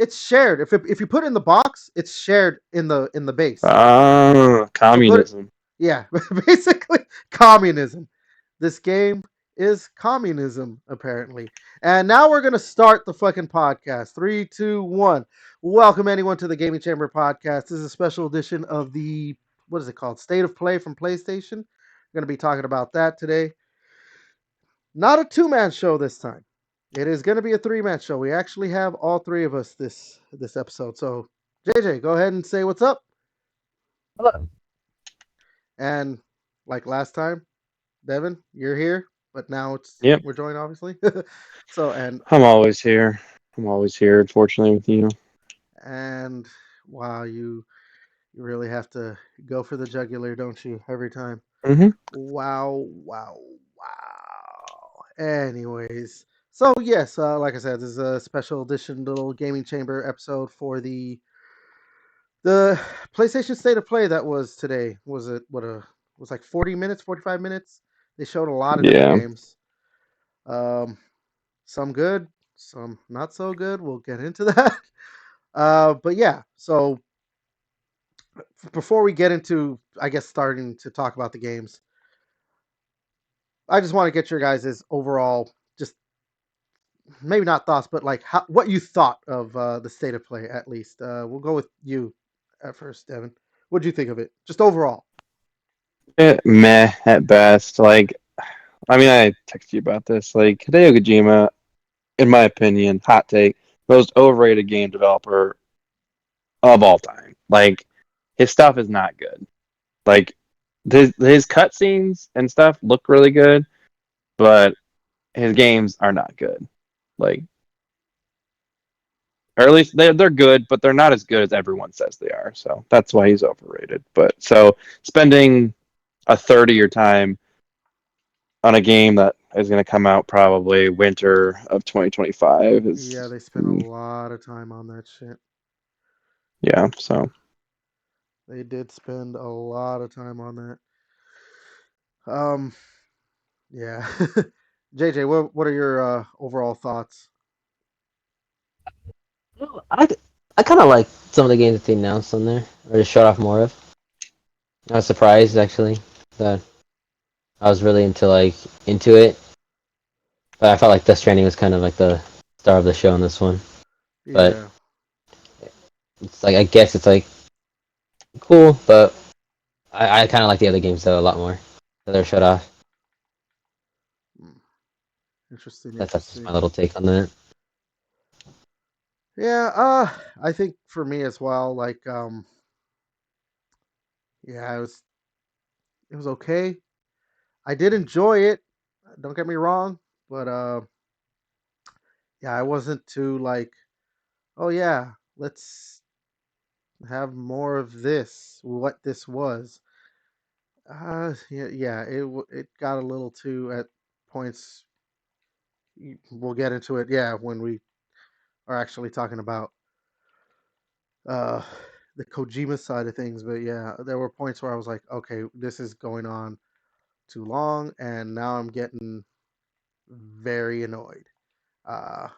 it's shared. If you put it in the box, it's shared in the base. So put it, Communism. yeah, basically communism. This game is communism, apparently. And now we're gonna start the fucking podcast. Three, two, one. Welcome anyone to the Gaming Chamber podcast. This is a special edition of the what is it called? State of Play from PlayStation. We're gonna be talking about that today. Not a two-man show this time. It is gonna be a three-man show. We actually have all three of us this episode. So JJ, go ahead and say what's up. Hello. And like last time, Devin, you're here, but now it's Yep. we're joined obviously. So I'm always here. I'm always here, fortunately, with you. and wow, you really have to go for the jugular, don't you? Every time. Hmm. Wow, wow, wow. Anyways, so yes, like I said, this is a special edition little gaming chamber episode for the PlayStation State of Play that was today. Was it what a was like 40 minutes, 45 minutes? They showed a lot of different Yeah. games. Um, some good, some not so good. We'll get into that. But yeah, so before we get into, I guess, starting to talk about the games, I just want to get your guys' overall, just maybe not thoughts, but like what you thought of the State of Play at least. We'll go with you at first, Devin. What do you think of it, just overall? Meh at best. Like, I mean, I texted you about this. Like, Hideo Kojima, in my opinion, hot take, most overrated game developer of all time. Like, his stuff is not good. Like, his cutscenes and stuff look really good, but his games are not good. Like, or at least they're good, but they're not as good as everyone says they are. So that's why he's overrated. But so spending a third of your time on a game that is going to come out probably winter of 2025 Yeah, is they spent a lot of time on that shit. yeah. So They did spend a lot of time on that. Um, yeah. JJ, what are your overall thoughts? Well, I kind of like some of the games that they announced on there, or just showed off more of. I was surprised actually that I was really into it, but I felt like Death Stranding was kind of like the star of the show in this one. But Yeah. it's like I guess it's like cool, but I kind of like the other games though a lot more that they're showed off. Hmm. Interesting, That's just my interesting. little take on that. Yeah, I think for me as well, like yeah, it was okay. I did enjoy it. Don't get me wrong, but yeah, I wasn't too like, oh yeah, let's have more of this. What this was. Yeah, yeah, it got a little too at points. We'll get into it. Yeah, when we are actually talking about uh the Kojima side of things, but yeah, there were points where I was like, okay, this is going on too long, and now I'm getting very annoyed. Uh,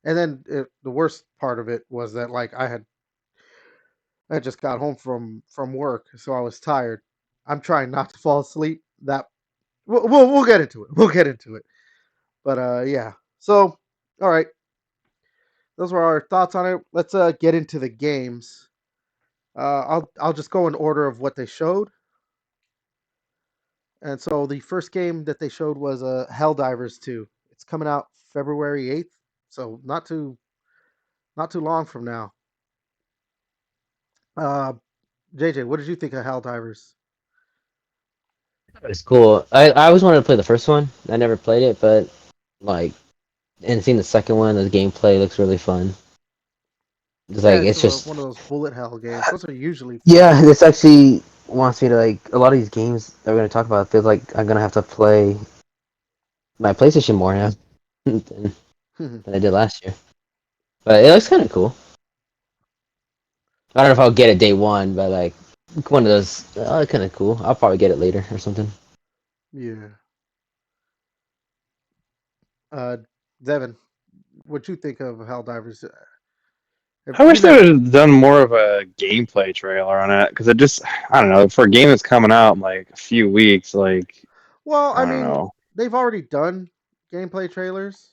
and then the worst part of it was that like I just got home from work, so I was tired. I'm trying not to fall asleep. That we'll get into it. We'll get into it. But yeah. So all right, those were our thoughts on it. Let's get into the games. I'll just go in order of what they showed. And so the first game that they showed was Helldivers 2. It's coming out February 8th, so not too long from now. Uh, JJ, what did you think of Helldivers? It's cool. I always wanted to play the first one. I never played it, but like and seeing the second one, the gameplay looks really fun. It's Yeah, like it's it's just one of those bullet hell games. Those are usually fun. yeah. This actually wants me to like a lot of these games that we're gonna talk about. Feels like I'm gonna have to play my PlayStation more now than I did last year. But it looks kind of cool. I don't know if I'll get it day one, but like one of those, kind of cool. I'll probably get it later or something. Yeah. Uh, Devin, what you think of Helldivers? I You wish they never. would have done more of a gameplay trailer on it because it just, I don't know, for a game that's coming out in like a few weeks, like, Well, I I don't mean, know. they've already done gameplay trailers.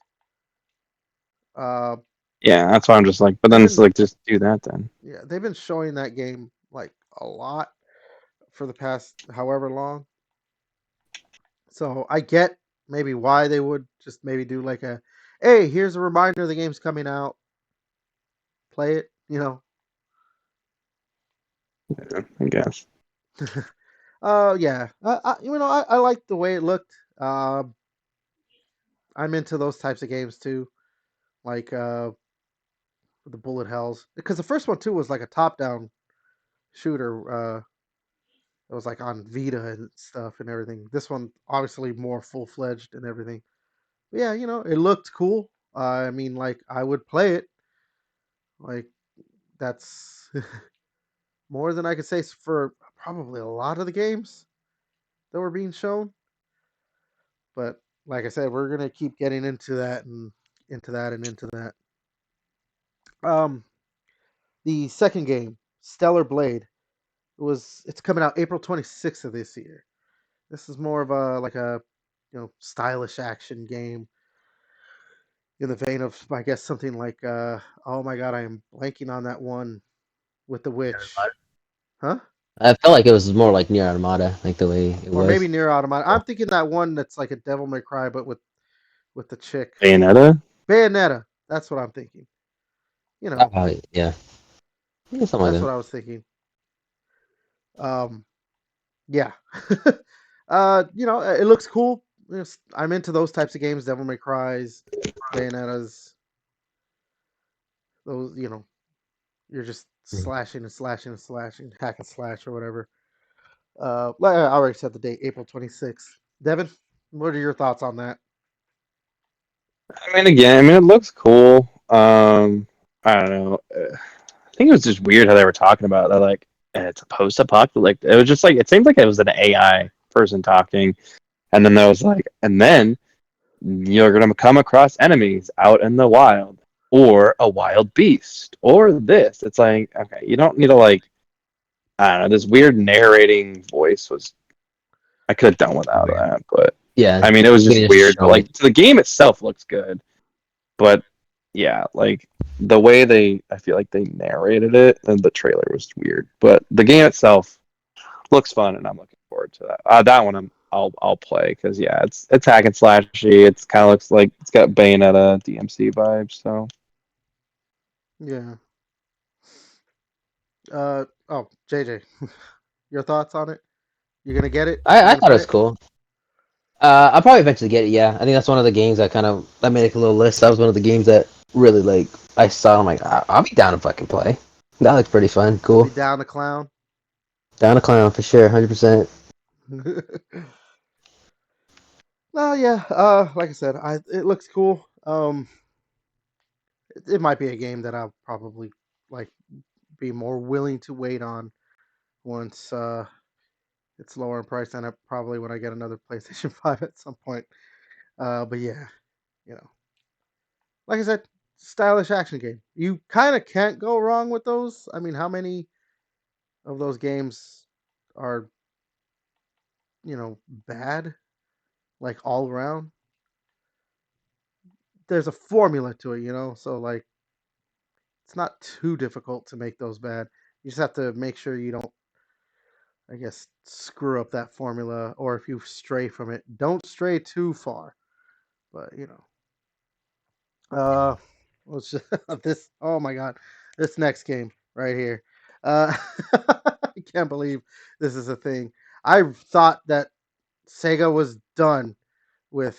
Uh, Yeah, that's why I'm just like, but they've then it's been like, just do that then. yeah, they've been showing that game like a lot for the past however long. So I get maybe why they would just maybe do like a, hey, here's a reminder the game's coming out. Play it, you know. Yeah, I guess. Yeah. I like the way it looked. I'm into those types of games too, like the bullet hells, because the first one too was like a top-down shooter. It was like on Vita and stuff and everything. This one obviously more full-fledged and everything. But yeah, it looked cool. I mean, like I would play it. Like that's more than I could say for probably a lot of the games that were being shown. But like I said, we're gonna keep getting into that and into that and into that. Um, the second game, Stellar Blade, it's coming out April 26th of this year. This is more of a like a stylish action game in the vein of, I guess, something like oh my god, I am blanking on that one with the witch, huh? I felt like it was more like Near Automata, like the way it Or was. maybe Near Automata. I'm thinking that one that's like a Devil May Cry, but with the chick. Bayonetta? Bayonetta. That's what I'm thinking. You know, Yeah, yeah, something that's like what that. I was thinking. Um, yeah. It looks cool. I'm into those types of games. Devil May Cries, Bayonettas. Those, you're just Mhm. slashing and slashing and slashing, hack and slash or whatever. Like I already said the date, April 26th. Devin, what are your thoughts on that? I mean, again, I mean, it looks cool. I don't know. I think it was just weird how they were talking about that, like, it's a post-apocalyptic. It was just like, it seemed like it was an AI person talking. And then there was like, and then you're going to come across enemies out in the wild, or a wild beast, or this. It's like, okay, you don't need to, like, I don't know, this weird narrating voice was, I could have done without Weird. that, but Yeah, I mean, it was they just just weird. But show it. like, to the game itself looks good, but yeah, like the way I feel like they narrated it and the trailer was weird, but the game itself looks fun, and I'm looking forward to that. That one I'll play because yeah, it's hack and slashy. It's kind of looks like it's got Bayonetta DMC vibes. So Yeah. Oh, JJ, your thoughts on it? You're gonna get it? You I gonna thought it play was it? cool. I'll probably eventually get it. Yeah, I think that's one of the games I made like a little list. That was one of the games that really like I saw. I'm like, I'll be down to fucking play. That looks pretty fun. You'll be Cool. down to clown. Down to clown for sure. 100%. No, yeah. Like I said, it looks cool. It might be a game that I'll probably like be more willing to wait on once it's lower in price than probably when I get another PlayStation 5 at some point. But yeah, you know, like I said, stylish action game. You kind of can't go wrong with those. I mean, how many of those games are bad like all around? There's a formula to it, so like it's not too difficult to make those bad. You just have to make sure you don't, I guess, screw up that formula, or if you stray from it, don't stray too far. But uh, let's just this. Oh my god, this next game right here. I can't believe this is a thing. I thought that Sega was done with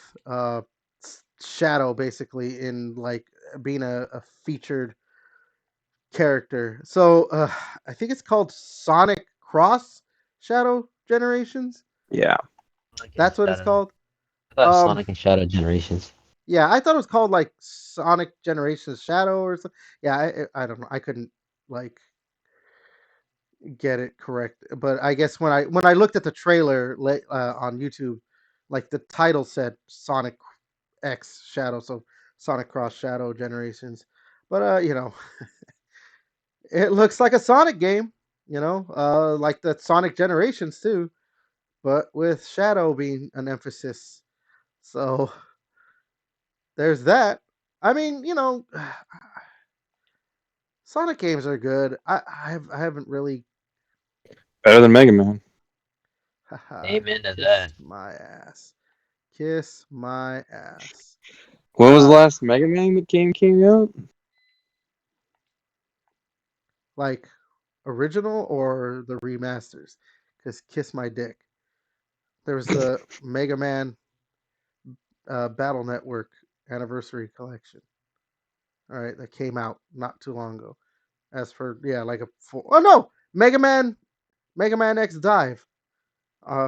Shadow basically in like being a featured character. So I think it's called Sonic Cross Shadow Generations. yeah, Sonic and That's what it's Shadow. called. I thought it was Um, Sonic and Shadow Generations. yeah, I thought it was called like Sonic Generations Shadow or something. Yeah, I don't know. I couldn't like get it correct, but I guess when I looked at the trailer on YouTube, like the title said Sonic X Shadow, so Sonic Cross Shadow Generations. But It looks like a Sonic game, like the Sonic Generations too, but with Shadow being an emphasis. So there's that. I mean, Sonic games are good. I haven't really Better than Mega Man. Amen to kiss that. my ass. Kiss my ass. When was the last Mega Man game came out? Like original or the remasters? Because kiss my dick. There was the Mega Man Battle Network Anniversary Collection. All right, that came out not too long ago. As for like a full. Oh no, Mega Man X Dive,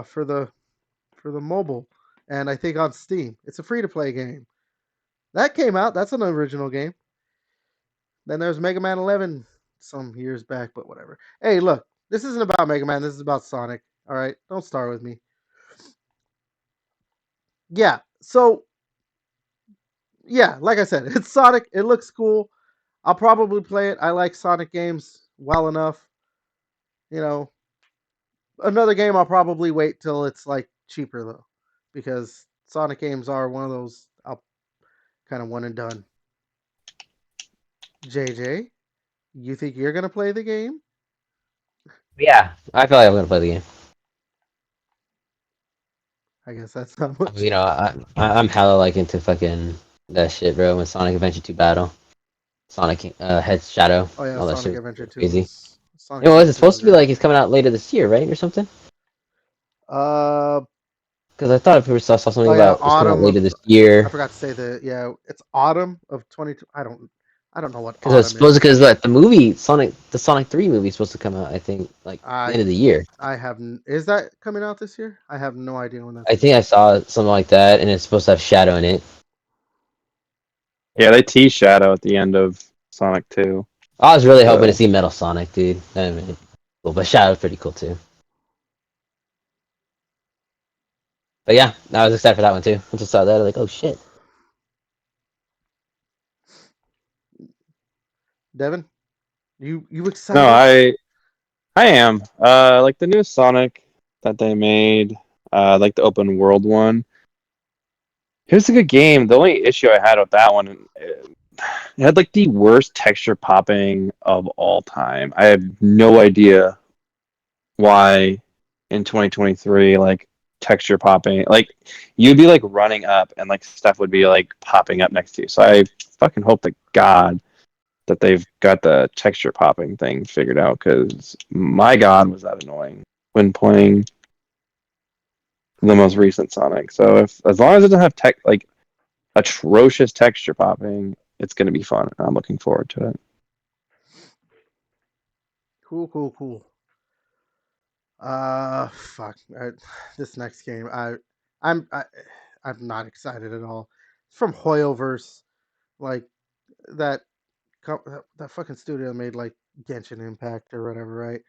for the mobile, and I think on Steam. It's a free to play game. That came out. That's an original game. Then there's Mega Man 11 some years back, but whatever. Hey, look, this isn't about Mega Man. This is about Sonic. All right, don't start with me. Yeah. So yeah, like I said, it's Sonic. It looks cool. I'll probably play it. I like Sonic games well enough. You know, another game I'll probably wait till it's like cheaper though, because Sonic games are one of those I'll kind of one and done. JJ, you think you're gonna play the game? Yeah, I feel like I'm gonna play the game. I guess that's not much. You know, I'm hella like into fucking that shit, bro. When Sonic Adventure 2 battle, Sonic Head Shadow, Oh yeah, all that Sonic shit Adventure was 2 crazy. was Sonic You know, is Adventure it 2 supposed was to be great. like it's coming out later this year, right, or something? Uh Because I thought I saw something oh yeah, about it's coming out later this I year. forgot to say it's autumn of 22. I don't know what Because it's autumn supposed is. because what the movie the Sonic 3 movie is supposed to come out. I think like the end I of the year. is that coming out this year? I have no idea when that's I coming think I out. saw something like that, and it's supposed to have Shadow in it. Yeah, they teased Shadow at the end of Sonic 2. I was really hoping to So see Metal Sonic, dude. I mean, cool, but Shadow's pretty cool too. But yeah, I was excited for that one too. Once I saw that, I was like, oh shit. Devin, you no, excited? I am. Like the new Sonic that they made, like the open world one. Here's a good game. The only issue I had with that one, it had like the worst texture popping of all time. I have no idea why in 2023 like texture popping like you'd be like running up and like stuff would be like popping up next to you. So I fucking hope to God that they've got the texture popping thing figured out because my God was that annoying when playing the most recent Sonic. So if as long as it doesn't have tech like atrocious texture popping, it's gonna be fun. I'm looking forward to it. Cool, cool, cool. Fuck. This next game, I'm I, I'm not excited at all. It's from Hoyoverse, like that. That fucking studio made like Genshin Impact or whatever, right?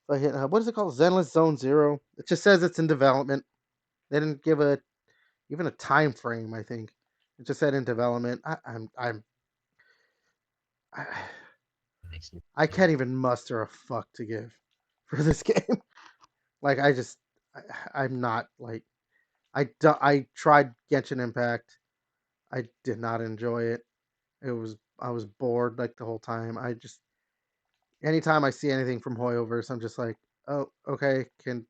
So what is it called? Zenless Zone Zero. It just says it's in development. They didn't give even a time frame. I think it just said in development. I, I can't even muster a fuck to give for this game. Like I'm not like I tried Genshin Impact. I did not enjoy it. I was bored like the whole time. I just anytime I see anything from Hoyoverse, I'm just like, oh, okay. Can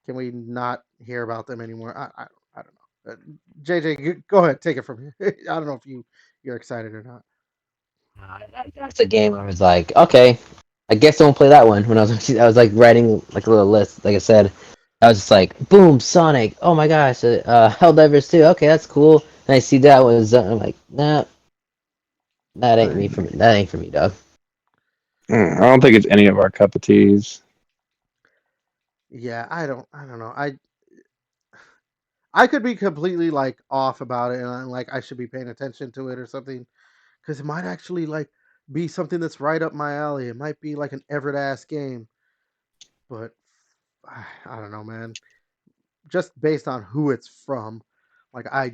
we not hear about them anymore? I don't know. JJ, go ahead, take it from here. I don't know if you're excited or not. That's a game where I was like, okay, I guess I won't play that one. When I was like writing like a little list. Like I said, I was just like, boom, Sonic. Oh my gosh, Helldivers 2. Okay, that's cool. And I see that was I'm like, nah, that ain't me for me. That ain't for me, dog. I don't think it's any of our cup of teas. Yeah, I don't know. I could be completely like off about it, and like I should be paying attention to it or something, because it might actually like be something that's right up my alley. It might be like an Everett ass game, but I don't know, man. Just based on who it's from, like I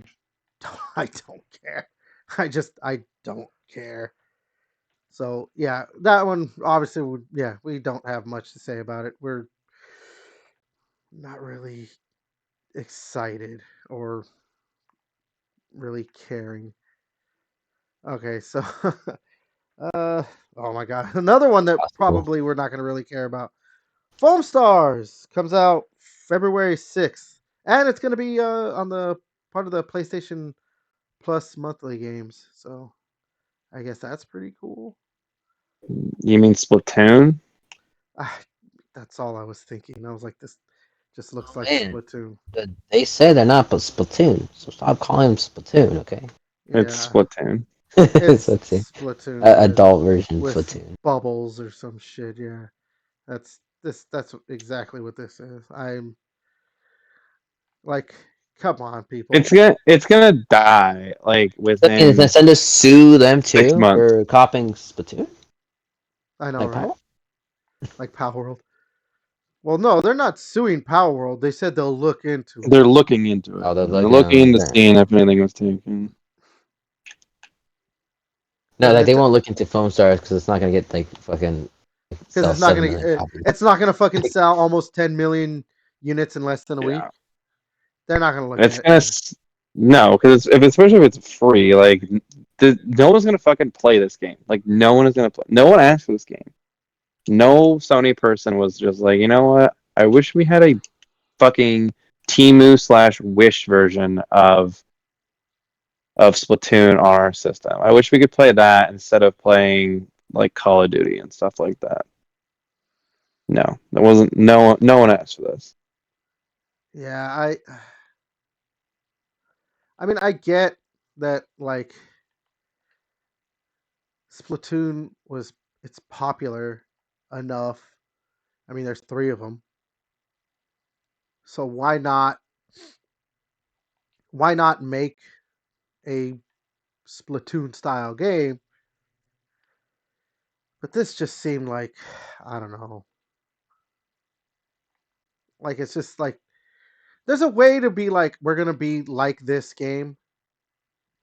don't care. I don't care. So yeah, that one obviously we don't have much to say about it. We're not really excited or really caring. Okay, so uh oh my god, another one that Possible. probably we're not going to really care about. Foam Stars comes out February 6th, and it's going to be on the part of the PlayStation Plus monthly games. So I guess that's pretty cool. You mean Splatoon? Ah, that's all I was thinking. I was like, this just looks Oh like man, Splatoon. they say they're not, but Splatoon. So stop calling them Splatoon, okay? It's Yeah, Splatoon. it's Splatoon. Splatoon Adult version with Splatoon. bubbles or some shit. Yeah, that's exactly what this is. I'm like, come on, people. It's gonna die like That means within Nintendo sue them 6 months. for copying Splatoon, I know, like right? Power. Like Power World. Well, no, they're not suing Power World. They said they'll look into it. They're looking into it. Oh, they're They're looking. looking into Okay. seeing if anything was taken. No, But like they won't look into Foam Stars because it's not gonna get like fucking because sell it's not 7 gonna million copies. it's not gonna fucking sell almost 10 million units in less than a week. Yeah, They're not gonna look it's at gonna no, because especially if it's free, like no one's gonna fucking play this game. Like no one is gonna play. No one asked for this game. No Sony person was just like, you know what? I wish we had a fucking Timu/Wish version of Splatoon on our system. I wish we could play that instead of playing like Call of Duty and stuff like that. No, that wasn't. No one asked for this. Yeah, I mean I get that like Splatoon was it's popular enough. I mean there's 3 of them. So why not make a Splatoon style game? But this just seemed like I don't know. Like it's just like there's a way to be like we're going to be like this game,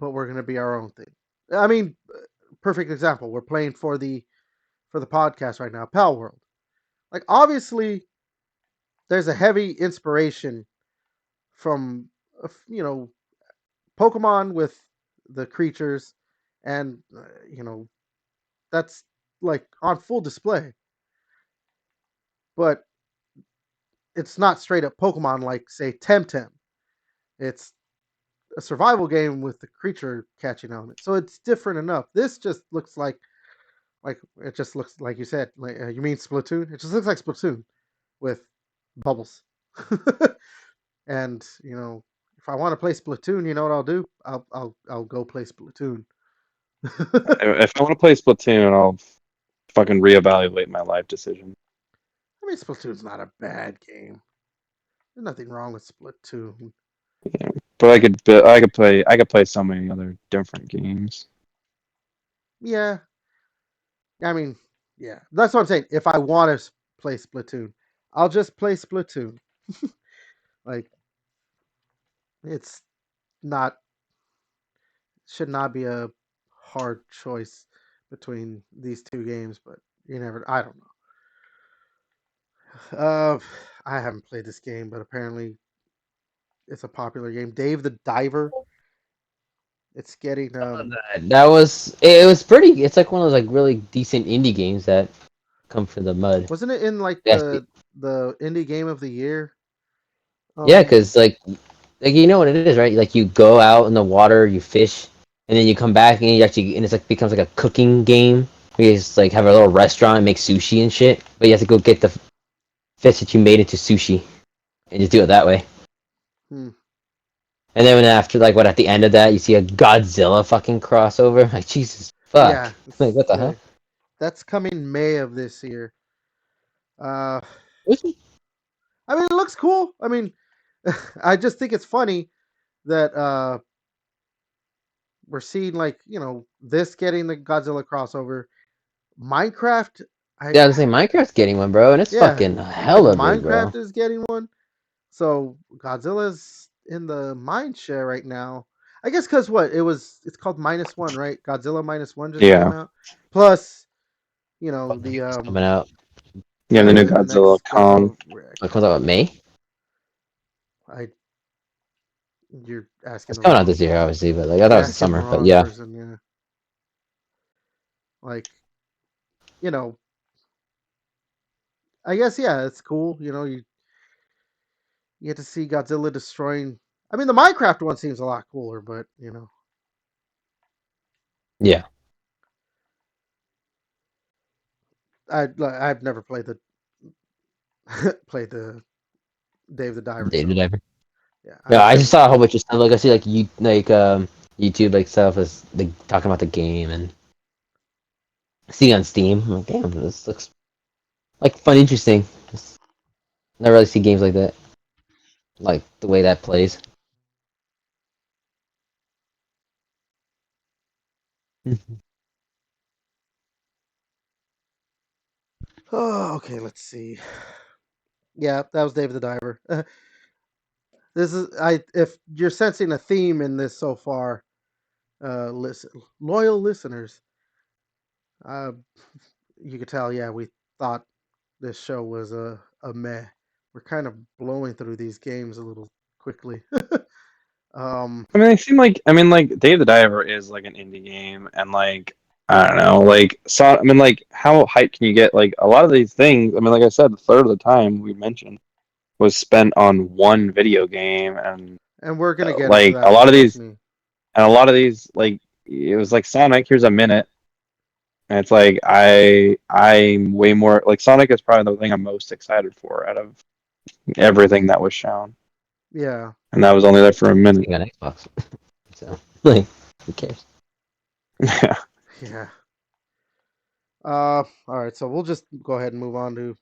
but we're going to be our own thing. I mean, perfect example. We're playing for the podcast right now, Pal World. Like obviously there's a heavy inspiration from you know Pokemon with the creatures, and that's like on full display. But it's not straight up Pokemon like say Temtem. It's a survival game with the creature catching element, so it's different enough. This just looks like it just looks like you said. Like you mean Splatoon? It just looks like Splatoon with bubbles. And if I want to play Splatoon, you know what I'll do? I'll go play Splatoon. I If I want to play Splatoon, I'll fucking reevaluate my life decision. mean, Splatoon's not a bad game. There's nothing wrong with Splatoon. Yeah. But I could play so many other different games. Yeah, I mean, yeah, that's what I'm saying. If I want to play Splatoon, I'll just play Splatoon. Like, it's not should not be a hard choice between these 2 games, but you never. I don't know. I haven't played this game, but apparently it's a popular game. Dave the Diver. It's getting That was it. Was pretty. It's like one of those like really decent indie games that come from the mud. wasn't it in like Yes, the indie game of the year? yeah, Um, because like you know what it is, right? Like you go out in the water, you fish, and then you come back and you actually and it's like becomes like a cooking game. You just like have a little restaurant and make sushi and shit, but you have to go get the fish that you made into sushi and just do it that way. hmm. And then when after like what at the end of that you see a Godzilla fucking crossover. Like Jesus fuck. Yeah, Like what the hell? that's coming May of this year. Uh, Which one? I mean, it looks cool. I mean, I just think it's funny that we're seeing like this getting the Godzilla crossover. Minecraft, I Yeah, I was saying Minecraft's getting one, bro, and it's yeah, fucking like hella big, bro. Minecraft is getting one. So Godzilla's in the mind share right now. I guess because what it's called -1, right? Godzilla -1 just came Yeah. out. Plus the It's coming out. Yeah, the new the Godzilla next Kong. Godzilla It comes out in May. I you're asking It's the coming out wrong this year, obviously, but like I thought you're it was the asking the summer. But wrong yeah, person. Yeah, like you know, I guess yeah, it's cool. You get to see Godzilla destroying. I mean, the Minecraft one seems a lot cooler, but yeah. I've never played the played the Dave the Diver, Dave the so Diver. yeah, Yeah, I've I just never saw a whole played it. bunch of stuff. Like I see, like YouTube like stuff is like talking about the game and see on Steam. I'm like, damn, this looks like fun, interesting. Just never really see games like that, like the way that plays. Oh, okay, let's see. Yeah, that was Dave the Diver. This is I. If you're sensing a theme in this so far, listen, loyal listeners, uh, you could tell. Yeah, we thought this show was a meh. We're kind of blowing through these games a little quickly. um, I mean, they seem like like Dave the Diver is like an indie game, and like I don't know, like so. I mean, like how hyped can you get? Like a lot of these things. I mean, like I said, a third of the time we mentioned was spent on one video game, and and we're gonna get into like that. Trust me. a lot of these, like it was like Sonic. Here's a minute, and it's like I'm way more like Sonic is probably the thing I'm most excited for out of everything that was shown, Yeah, and that was only there for a minute. Being on Xbox, so like, who cares? Yeah. yeah. All right. So we'll just go ahead and move on to.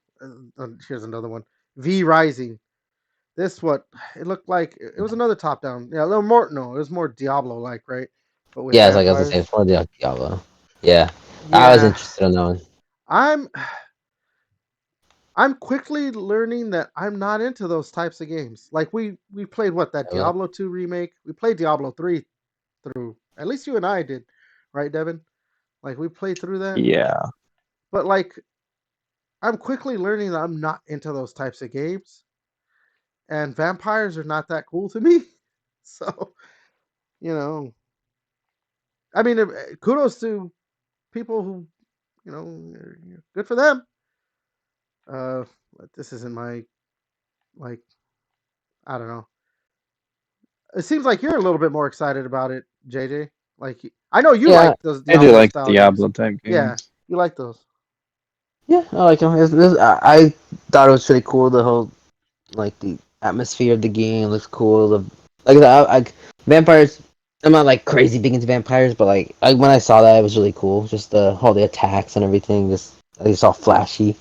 Here's another one. V Rising. This what it looked like. It was another top down. Yeah, a little more. No, it was more Diablo like, right? But with Yeah, it's like I was the same vampires. for the Diablo. Yeah, I was Yeah, interested in that one. I'm. I'm quickly learning that I'm not into those types of games. Like we played what that Really. Diablo 2 remake. We played Diablo 3 through. At least you and I did, right, Devin? Like we played through that. Yeah. But like I'm quickly learning that I'm not into those types of games. And vampires are not that cool to me. So, you know, I mean, kudos to people who, good for them. But this isn't my like. I don't know. It seems like you're a little bit more excited about it, JJ. Like I know you Yeah, like those I do Diablo like style games. Diablo type Yeah, games. you like those. yeah, I like him. I thought it was pretty cool. The whole like the atmosphere of the game looks cool. Like vampires. I'm not like crazy big into vampires, but like when I saw that, it was really cool. Just all the attacks and everything. Just it's all flashy.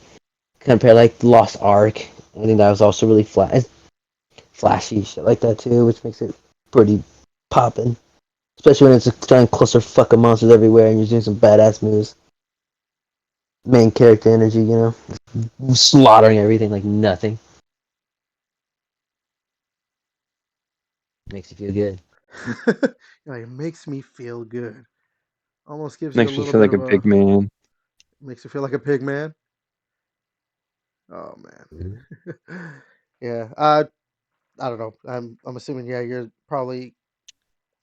Compare like Lost Ark. I think that was also really flashy shit like that too, which makes it pretty poppin'. Especially when it's trying cluster fucking monsters everywhere and you're doing some badass moves. Main character energy, slaughtering everything like nothing. Makes you feel good. Like, it makes me feel good. Almost gives you a Makes me little feel bit like a of a big man. makes you feel like a pig man. Oh Mhm. man. Yeah. I don't know. I'm assuming yeah, you're probably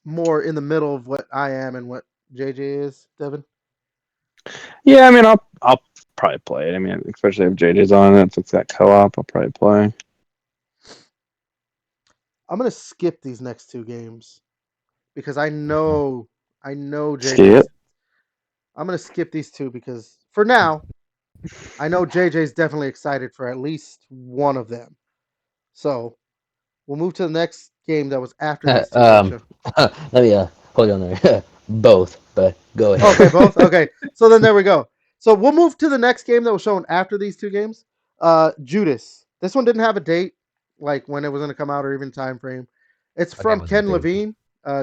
more in the middle of what I am and what JJ is, Devin. Yeah, I mean, I'll probably play it. I mean, especially if JJ's on it, if it's that co-op, I'll probably play. I'm gonna skip these next two games because I know Skip. JJ's. I'm gonna skip these two because for now I know JJ's definitely excited for at least one of them. So we'll move to the next game that was after these two games. um, let me hold on there. Both, but go Okay, ahead. both. Okay, so then there we go. So we'll move to the next game that was shown after these two games. Judas. This one didn't have a date, like when it was going to come out or even time frame. It's Okay, from wasn't Ken big. Levine,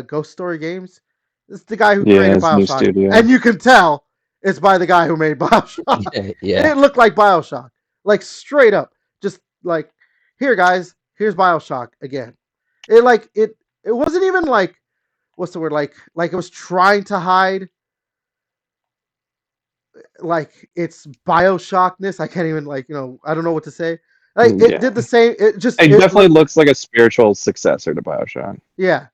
Ghost Story Games. It's the guy who Yeah, created it's a new Bioshock, studio. and you can tell it's by the guy who made Bioshock. Yeah. It looked like Bioshock, like straight up, just like here, guys. Here's Bioshock again. It wasn't even like what's the word like it was trying to hide like its Bioshockness. I can't even like I don't know what to say. Like it Yeah, did the same. It just it definitely looks like a spiritual successor to Bioshock. yeah.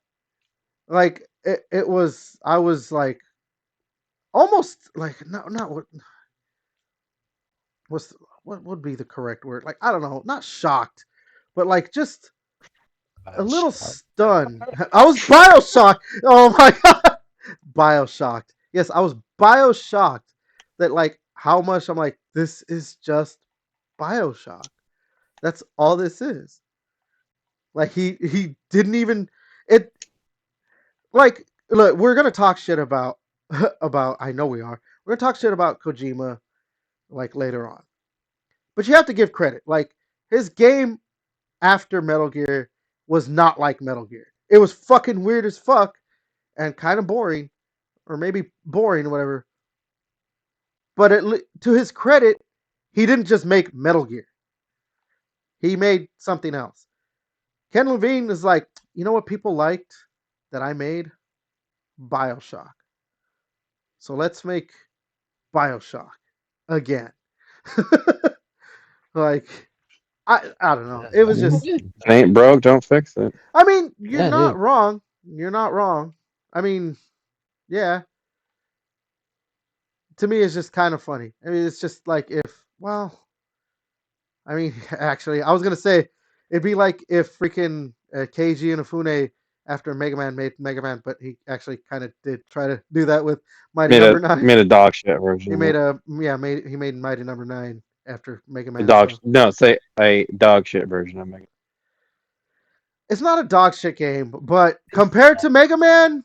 Like it was. I was like almost like not what would be the correct word? Like I don't know, not shocked, but like just a little stunned. I was Bioshocked. Oh my god, Bioshocked. Yes, I was Bioshocked that like how much I'm like this is just Bioshock. That's all this is. Like he didn't even it like look, we're gonna talk shit about about I know we are. We're gonna talk shit about Kojima like later on. But you have to give credit. Like his game after Metal Gear was not like Metal Gear. It was fucking weird as fuck and kind of boring, or maybe boring or whatever. But to his credit, he didn't just make Metal Gear. He made something else. Ken Levine is like, you know what people liked that I made? Bioshock. So let's make Bioshock again. like, I don't know. It was just. If it ain't broke, don't fix it. I mean, you're Yeah, not dude. wrong. You're not wrong. I mean, yeah. To me, it's just kind of funny. I mean, it's just like if, well, I mean, actually, I was gonna say it'd be like if freaking Keiji Inafune after Mega Man made Mega Man, but he actually kind of did try to do that with Mighty Number Nine. Made a dog shit version He of made it. he made Mighty Number Nine after Mega A Man. dog So no, say a dog shit version of Mega. it's not a dog shit game, but compared to Mega Man,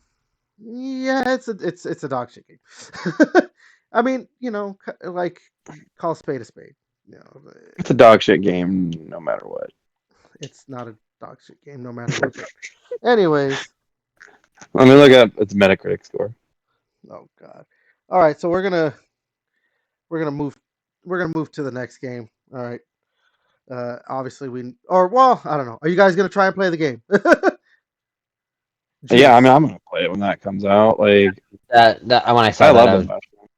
yeah, it's a dog shit game. I mean, like call a spade a spade. You know, It's a dog shit game, no matter what. it's not a dog shit game no matter what. But anyways, I mean, look at its Metacritic score. oh god. All right, so we're gonna move to the next game. All right. Obviously I don't know. Are you guys gonna try and play the game? Yeah, I Jeez. mean, I'm gonna play it when that comes out. Like, That when I I saw that, love I the was Bioshock.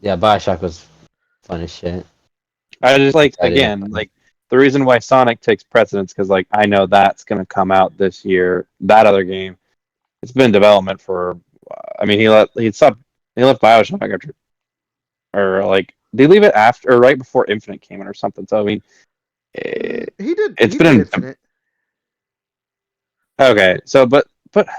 yeah, Bioshock was fun as shit. I just like Excited. again, like the reason why Sonic takes precedence because like I know that's gonna come out this year. That other game, it's been in development for. I mean, he left Bioshock after, or like did he leave it after or right before Infinite came in or something. So I mean, it, He did it's he did been in. Infinite. Okay, so but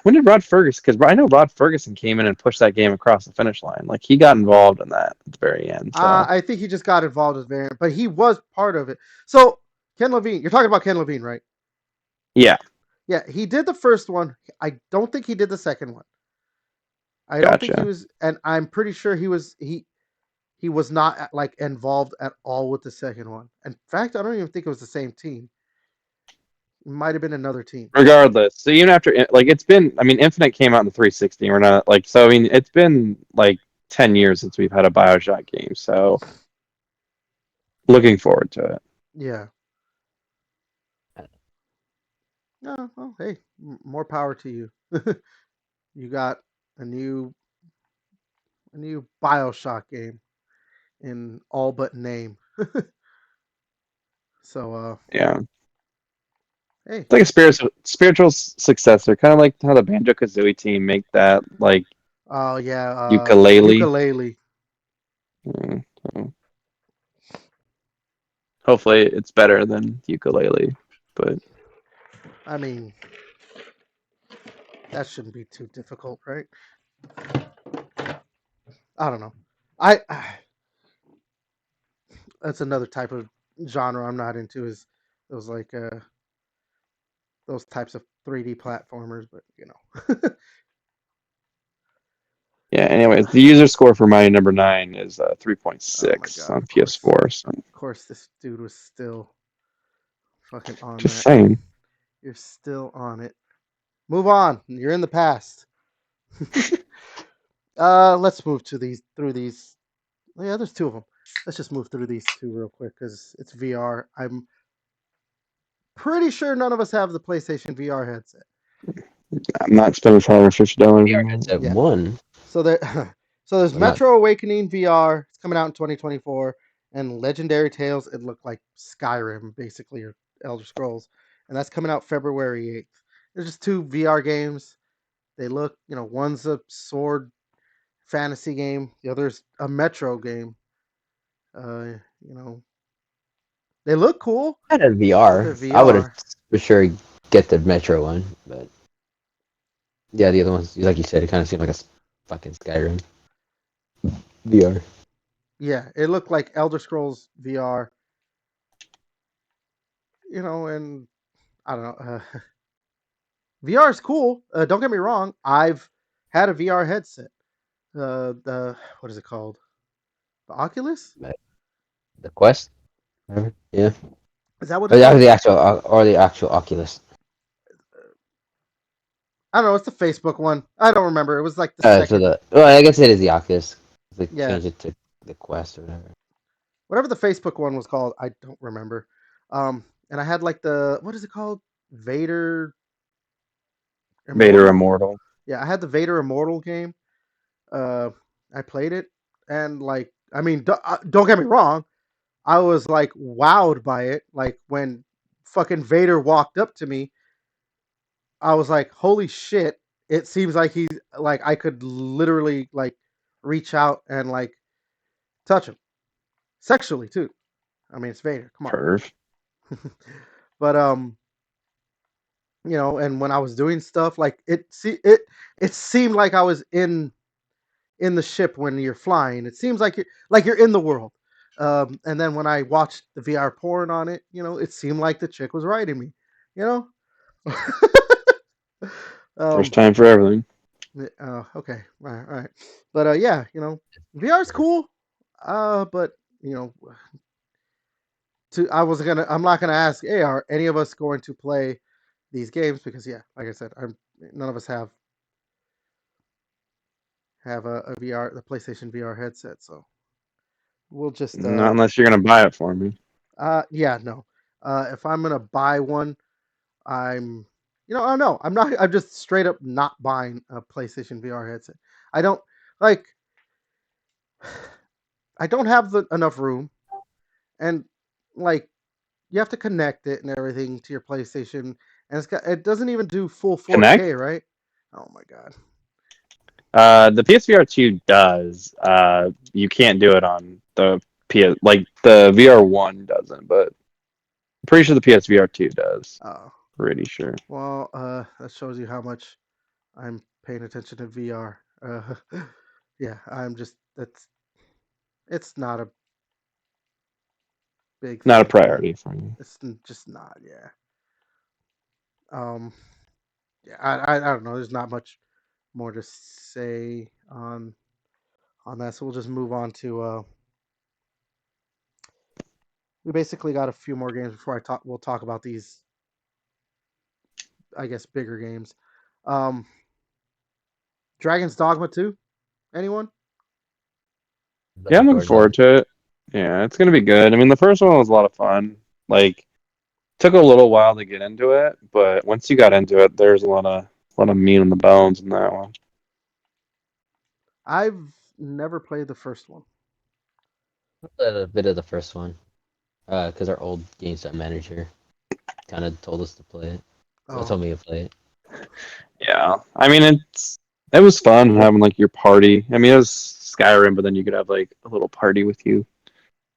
when did Rod Ferguson? Because I know Rod Ferguson came in and pushed that game across the finish line. Like he got involved in that at the very end. So I think he just got involved with Variant, but he was part of it. So Ken Levine, you're talking about Ken Levine, right? yeah, Yeah, he did the first one. I don't think he did the second one. I don't think he gotcha. was, and I'm pretty sure he was not like involved at all with the second one. In fact, I don't even think it was the same team. It might have been another team. Regardless, so even after like it's been, I mean, Infinite came out in the 360. We're not like so. I mean, it's been like 10 years since we've had a Bioshock game. So looking forward to it. Yeah. No, well, hey, more power to you. You got a new BioShock game in all but name. So Yeah, hey. it's like a spiritual successor, kind of like how the Banjo Kazooie team make that like Oh yeah, ukulele. ukulele. Mm, so hopefully, it's better than ukulele, but. I mean, that shouldn't be too difficult, right? I don't know. I that's another type of genre I'm not into is those like those types of 3D platformers, but Yeah, anyways, the user score for Mighty Number 9 is oh my 3.6 god, on PS4. So of course this dude was still fucking on just that. saying. You're still on it. Move on. You're in the past. Let's move through these. Oh, yeah, there's two of them. Let's just move through these two real quick because it's VR. I'm pretty sure none of us have the PlayStation VR headset. I'm not spending $550 VR anymore. headset Yeah. one. So there, So there's I'm not. Metro Awakening VR. It's coming out in 2024, and Legendary Tales. It looked like Skyrim, basically, or Elder Scrolls, and that's coming out February 8th. There's just two VR games. They look, one's a sword fantasy game, the other's a Metro game. Uh, you know, they look cool, I had a but VR. they're I would have VR. for sure get the Metro one, but yeah, the other ones, like you said, it kind of seemed like a fucking Skyrim VR. Yeah, it looked like Elder Scrolls VR. And I don't know. VR is cool. Don't get me wrong. I've had a VR headset. The what is it called? The Oculus? But the Quest, whatever. Yeah, Is that what or it's called? the actual Oculus. I don't know. It's the Facebook one. I don't remember. It was like the second. I guess it is the Oculus. They Yeah, changed it to the Quest or whatever. whatever the Facebook one was called. I don't remember. And I had like the what is it called? Vader Vader Immortal. Immortal. Yeah, I had the Vader Immortal game. Uh, I played it, and like, I mean, don't get me wrong. I was like wowed by it. Like when fucking Vader walked up to me, I was like, holy shit! It seems like he's like I could literally like reach out and like touch him sexually too. I mean, it's Vader. Come Perv. on. But and when I was doing stuff, like it seemed like I was in the ship when you're flying. It seems like you're in the world. And then when I watched the VR porn on it, it seemed like the chick was riding me. You know. First um. time for everything. Okay. All right. But yeah, VR is cool. But you know, I'm not gonna ask. Hey, are any of us going to play these games? Because yeah, like I said, none of us have a VR, the PlayStation VR headset. So we'll just Not unless you're gonna buy it for me. yeah, no. If I'm gonna buy one, I'm I don't know. I'm just straight up not buying a PlayStation VR headset. I don't like I don't have enough room, and like you have to connect it and everything to your PlayStation, and it doesn't even do full Connect. 4K, right? Oh my god. The PSVR 2 does. You can't do it on the PS. Like the VR 1 doesn't, but I'm pretty sure the PSVR 2 does. Oh. Pretty sure. Well, that shows you how much I'm paying attention to VR. Yeah, it's not a big Not a thing for me. priority for you. It's just not, yeah. Um, yeah, I don't know. There's not much more to say on that, so we'll just move on to. We basically got a few more games before We'll talk about these, I guess, bigger games. Um, Dragon's Dogma 2. Anyone? Yeah, I'm looking To it. forward to it. Yeah, it's gonna be good. I mean, the first one was a lot of fun. Like, took a little while to get into it, but once you got into it, there's a lot of meat on the bones in that one. I've never played the first one. A bit of the first one, because our old GameStop manager kind of told us to play it. Well, Oh, told me to play it. Yeah, I mean it was fun having like your party. I mean, it was Skyrim, but then you could have like a little party with you.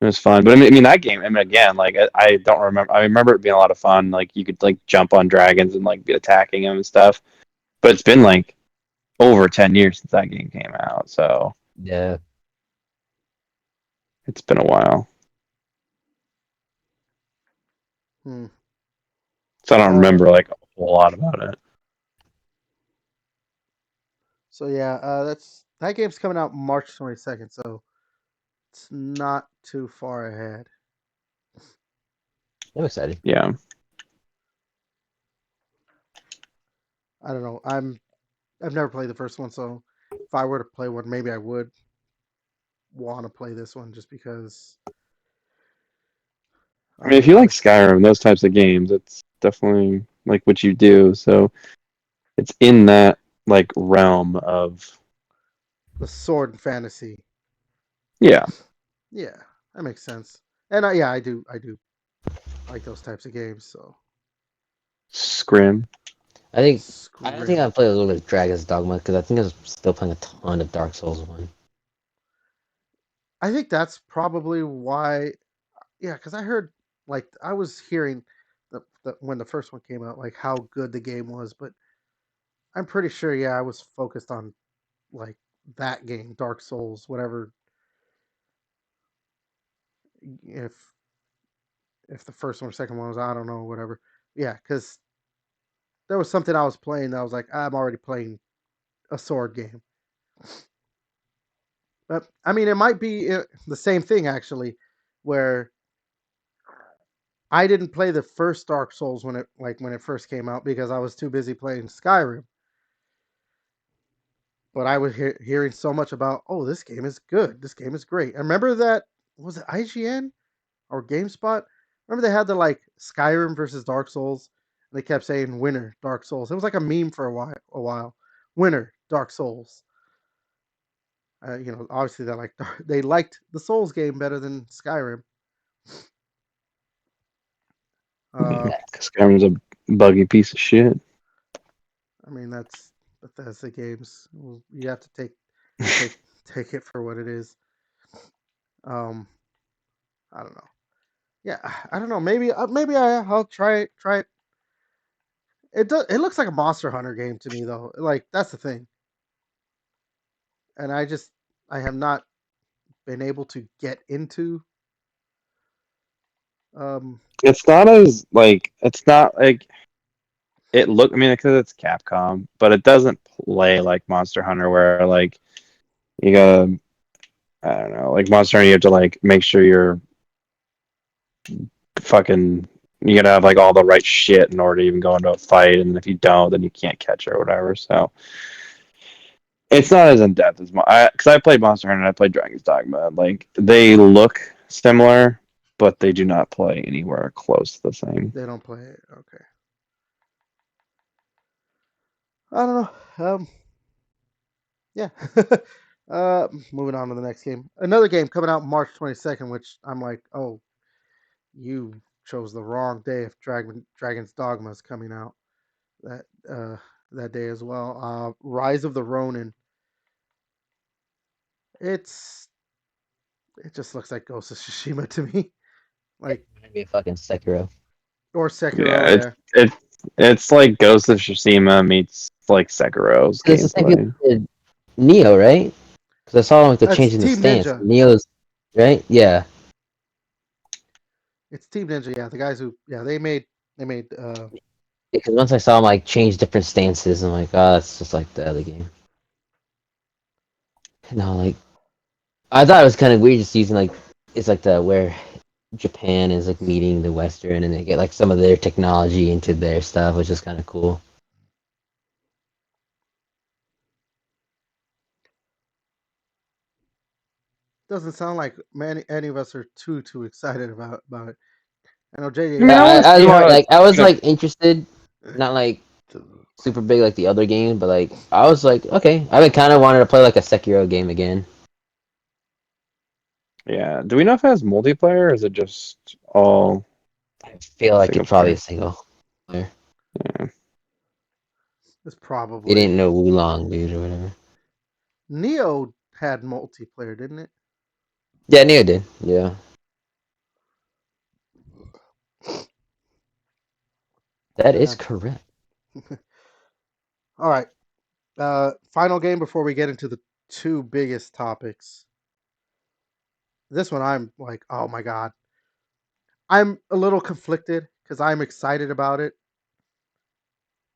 It was fun, but I mean that game. I mean, again, like I don't remember. I remember it being a lot of fun. Like you could like jump on dragons and like be attacking them and stuff. But it's been like over 10 years since that game came out, so Yeah, it's been a while. hmm. So I don't Uh, remember like a whole lot about it. so yeah, that game's coming out March 22nd, so it's not too far ahead. I'm excited. Yeah, I don't know. I've never played the first one, so if I were to play one, maybe I would want to play this one just because I mean, if you like Skyrim, those types of games, it's definitely like what you do. So it's in that like realm of the sword and fantasy. Yeah, Yeah, that makes sense. And yeah, I do like those types of games. So Scrim. I think Scrim. I played a little bit of Dragon's Dogma because I think I was still playing a ton of Dark Souls 1. I think that's probably why. Yeah, because I heard like I was hearing when the first one came out, like how good the game was, but I'm pretty sure, yeah, I was focused on like that game, Dark Souls, whatever. If the first one or second one was, I don't know, whatever. Yeah, because there was something I was playing that I was like, I'm already playing a sword game. But I mean, it might be the same thing actually, where I didn't play the first Dark Souls when it first came out because I was too busy playing Skyrim. But I was hearing so much about, oh, this game is good. This game is great. I remember that, was it IGN or GameSpot? Remember they had the like Skyrim versus Dark Souls, and they kept saying winner Dark Souls. It was like a meme for a while. Winner Dark Souls. Obviously they liked the Souls game better than Skyrim. Uh, Skyrim's a buggy piece of shit. I mean that's Bethesda games. You have to take it for what it is. Um, I don't know. Yeah, I don't know. Maybe I'll try it. It looks like a Monster Hunter game to me though. Like that's the thing, and I have not been able to get into. Um, It's not as like it's not like it look. I mean, because it's Capcom, but it doesn't play like Monster Hunter, where like you gotta, I don't know, like Monster Hunter, you have to like make sure you're fucking. You gotta have like all the right shit in order to even go into a fight, and if you don't, then you can't catch it or whatever. So it's not as in depth as because I played Monster Hunter and I played Dragon's Dogma. Like they look similar, but they do not play anywhere close to the same. they don't play it. Okay, I don't know. Yeah. Moving on to the next game. Another game coming out March 22nd, which I'm like, oh, you chose the wrong day if Dragon's Dogma is coming out that uh that day as well. Rise of the Ronin. It's it just looks like Ghost of Tsushima to me. Like Maybe a fucking Sekiro. or Sekiro, Yeah, yeah. it's like Ghost of Tsushima meets like Sekiro's It's the same people gameplay. that did Neo, right? Because I saw them like they're That's changing the Team stance. Ninja. Neo's right, yeah. It's Team Ninja, yeah. The guys who they made Because once I saw them like change different stances, I'm like, oh, that's just like the other game. No, like I thought it was kind of weird just using like it's like the where Japan is like meeting the Western, and they get like some of their technology into their stuff, which is kind of cool. doesn't sound like any of us are too excited about it. I know JJ, I mean, Yeah, I want to I was see more how it's like I was gonna. like interested, not like super big like the other game, but like I was like, okay, I've been kind of wanted to play like a Sekiro game again. Yeah, do we know if it has multiplayer or is it just all I feel like single it's probably a player? single player. Yeah. it's They probably didn't know Wulong, dude, or whatever. Neo had multiplayer, didn't it? Yeah, Neo did. Yeah, that is Yeah. correct. All right. Final game before we get into the two biggest topics. This one I'm like, oh my god. I'm a little conflicted because I'm excited about it,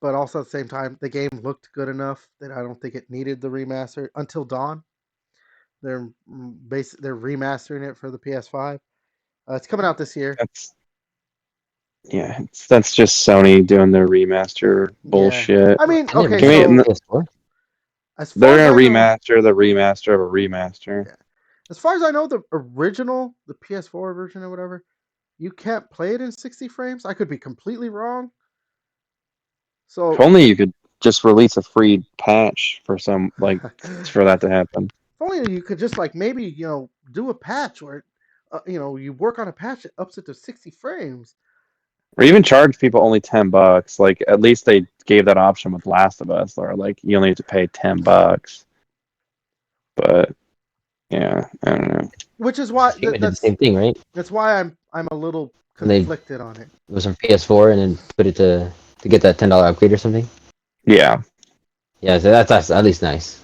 but also at the same time, the game looked good enough that I don't think it needed the remaster. Until Dawn, they're remastering it for the PS5. It's coming out this year. That's that's just Sony doing their remaster Yeah, bullshit. I mean, And they okay, Can we? remastered so PS4. as far They're as gonna I know, remaster the remaster of a remaster. yeah, as far as I know, the original, the PS4 version or whatever, you can't play it in 60 frames. I could be completely wrong. If So only you could just release a free patch for some for that to happen. If only you could just like maybe do a patch where you work on a patch that ups it to 60 frames. Or even charge people only $10. Like at least they gave that option with Last of Us, or like you only have to pay $10. But yeah, I don't know. Which is why Tsushima did the same thing, right? that's why I'm a little And they conflicted on it. it was on PS4 and then put it to get that $10 upgrade or something. Yeah, Yeah, so that's at least nice.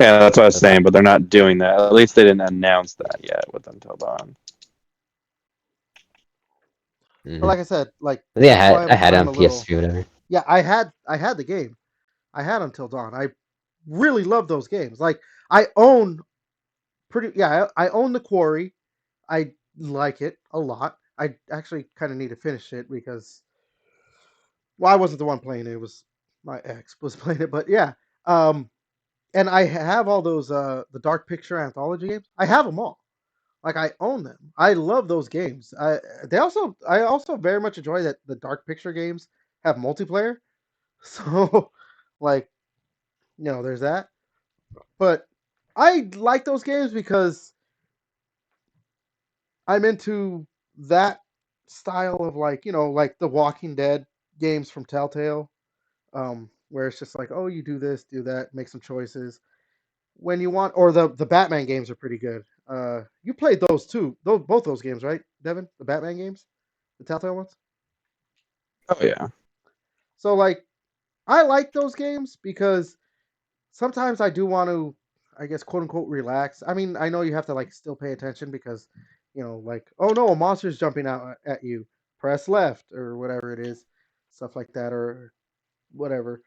yeah, that's what I was That's saying. all. But they're not doing that. At least they didn't announce that yet with Until Dawn. But like I said, like But yeah, that's why I had it I'm on a little. PS3 whatever. Yeah, I had the game. I had Until Dawn. I really love those games. Like I own I own The Quarry. I like it a lot. I actually kind of need to finish it because I wasn't the one playing it. It was my ex was playing it, but yeah. And I have all those the Dark Picture anthology games. I have them all. Like I own them. I love those games. I also very much enjoy that the Dark Picture games have multiplayer. So like there's that. But I like those games because I'm into that style of like the Walking Dead games from Telltale, where it's just like, oh, you do this, do that, make some choices when you want. Or the Batman games are pretty good. You played those too, both those games, right, Devin? The Batman games, the Telltale ones. Oh yeah, So like, I like those games because sometimes I do want to, I guess, quote unquote, relax. I mean, I know you have to like still pay attention because, like, oh no, a monster's jumping out at you. Press left or whatever it is, stuff like that or whatever.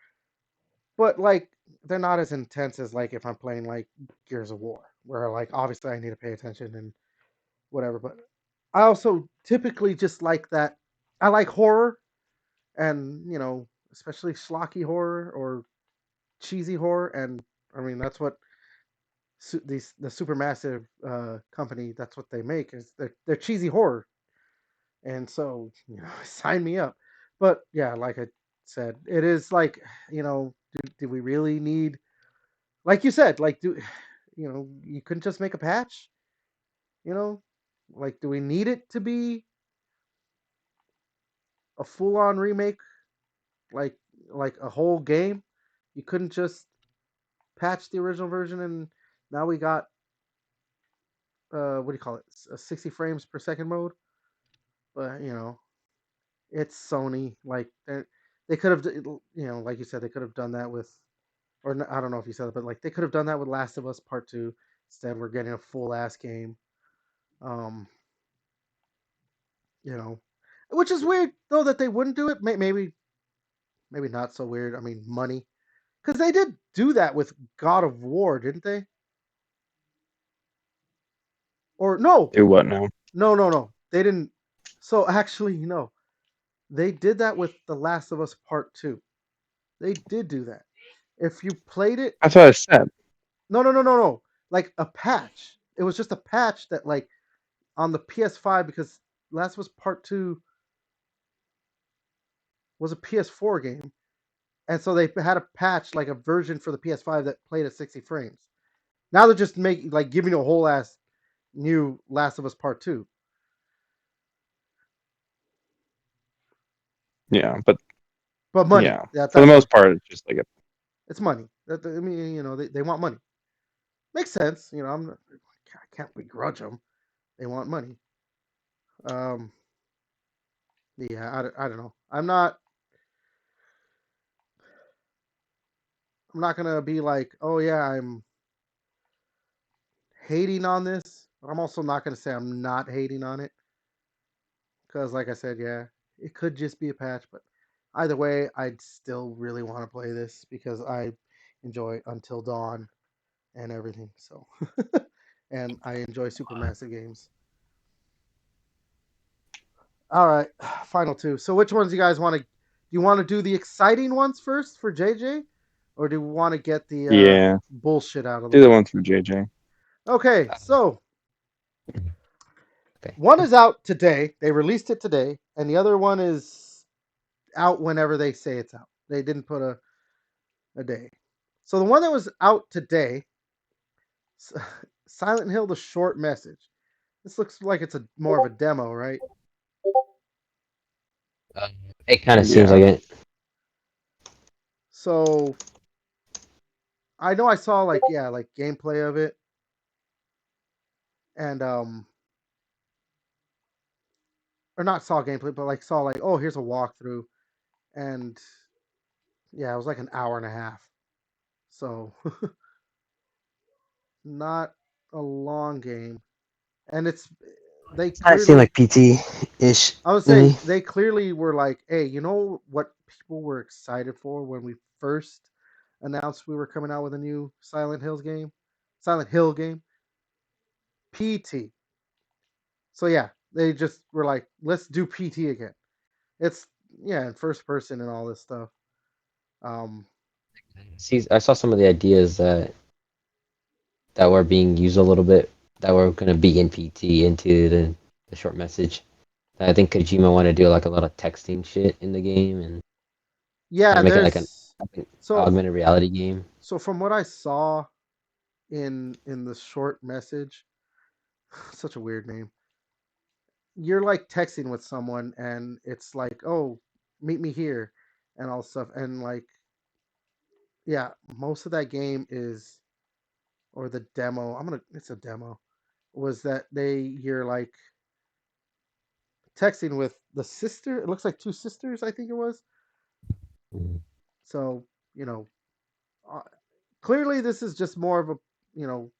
But like, they're not as intense as like if I'm playing like Gears of War, where like obviously I need to pay attention and whatever. But I also typically just like that. I like horror and especially schlocky horror or cheesy horror, and I mean that's what the Supermassive company, that's what they make, is they're cheesy horror, and so sign me up. But yeah, like I said, it is like do we really need, like you said, like you couldn't just make a patch, you know like do we need it to be a full on remake, like a whole game? You couldn't just patch the original version and now we got what do you call it, a 60 frames per second mode? But it's Sony. Like they could have, like you said, they could have done that with, I don't know if you said it, but like they could have done that with Last of Us Part Two. Instead, we're getting a full ass game. Um, you know, which is weird though that they wouldn't do it. Maybe not so weird. I mean, money, because they did do that with God of War, didn't they? Or no, do what now? no, they didn't. So actually, they did that with The Last of Us Part Two. They did do that. If you played it, That's what I said. no. Like a patch. It was just a patch that like on the PS5 because Last of Us Part 2 was a PS4 game. And so they had a patch, like a version for the PS5 that played at 60 frames. Now they're just making like giving you a whole ass new Last of Us Part 2. Yeah, But money. yeah, That, for the that's what most part, it's just like a. it's money. I mean, they want money. Makes sense. I can't begrudge them. They want money. Um, yeah, I don't know. I'm not gonna be like, oh yeah, I'm hating on this, but I'm also not gonna say I'm not hating on it because, like I said, yeah, it could just be a patch, but either way, I'd still really want to play this because I enjoy Until Dawn and everything. So, and I enjoy Supermassive games. All right, final two. So, which ones do you guys want to? Do you want to do the exciting ones first for JJ, or do you want to get the Yeah, bullshit out of the do the way? one from JJ. Okay, so Okay. one is out today. They released it today, and the other one is out whenever they say it's out. They didn't put a day. So the one that was out today, Silent Hill: The Short Message. This looks like it's a more of a demo, right? It kind of seems Yeah. like it. So I know I saw like gameplay of it, and or not saw gameplay, but like saw like, oh, here's a walkthrough, and yeah, it was like an hour and a half. So not a long game, and they Kind of seemed clearly. like PT-ish I would to say me. they clearly were like, hey, you know what people were excited for when we first announced we were coming out with a new Silent Hill game, PT. So yeah, they just were like, let's do PT again. It's in first person and all this stuff. Um, See, I saw some of the ideas that were being used a little bit that were going to be in PT into the short message. I think Kojima wanted to do like a lot of texting shit in the game and kind yeah, of make it like an so augmented reality game. so from what I saw in the short message, such a weird name. You're like texting with someone and it's like, oh, meet me here and all stuff. And like, yeah, most of that game is, or the demo, it's a demo, was that you're like texting with the sister. It looks like two sisters, I think it was. Mhm. So, you know, uh, clearly this is just more of a, you know,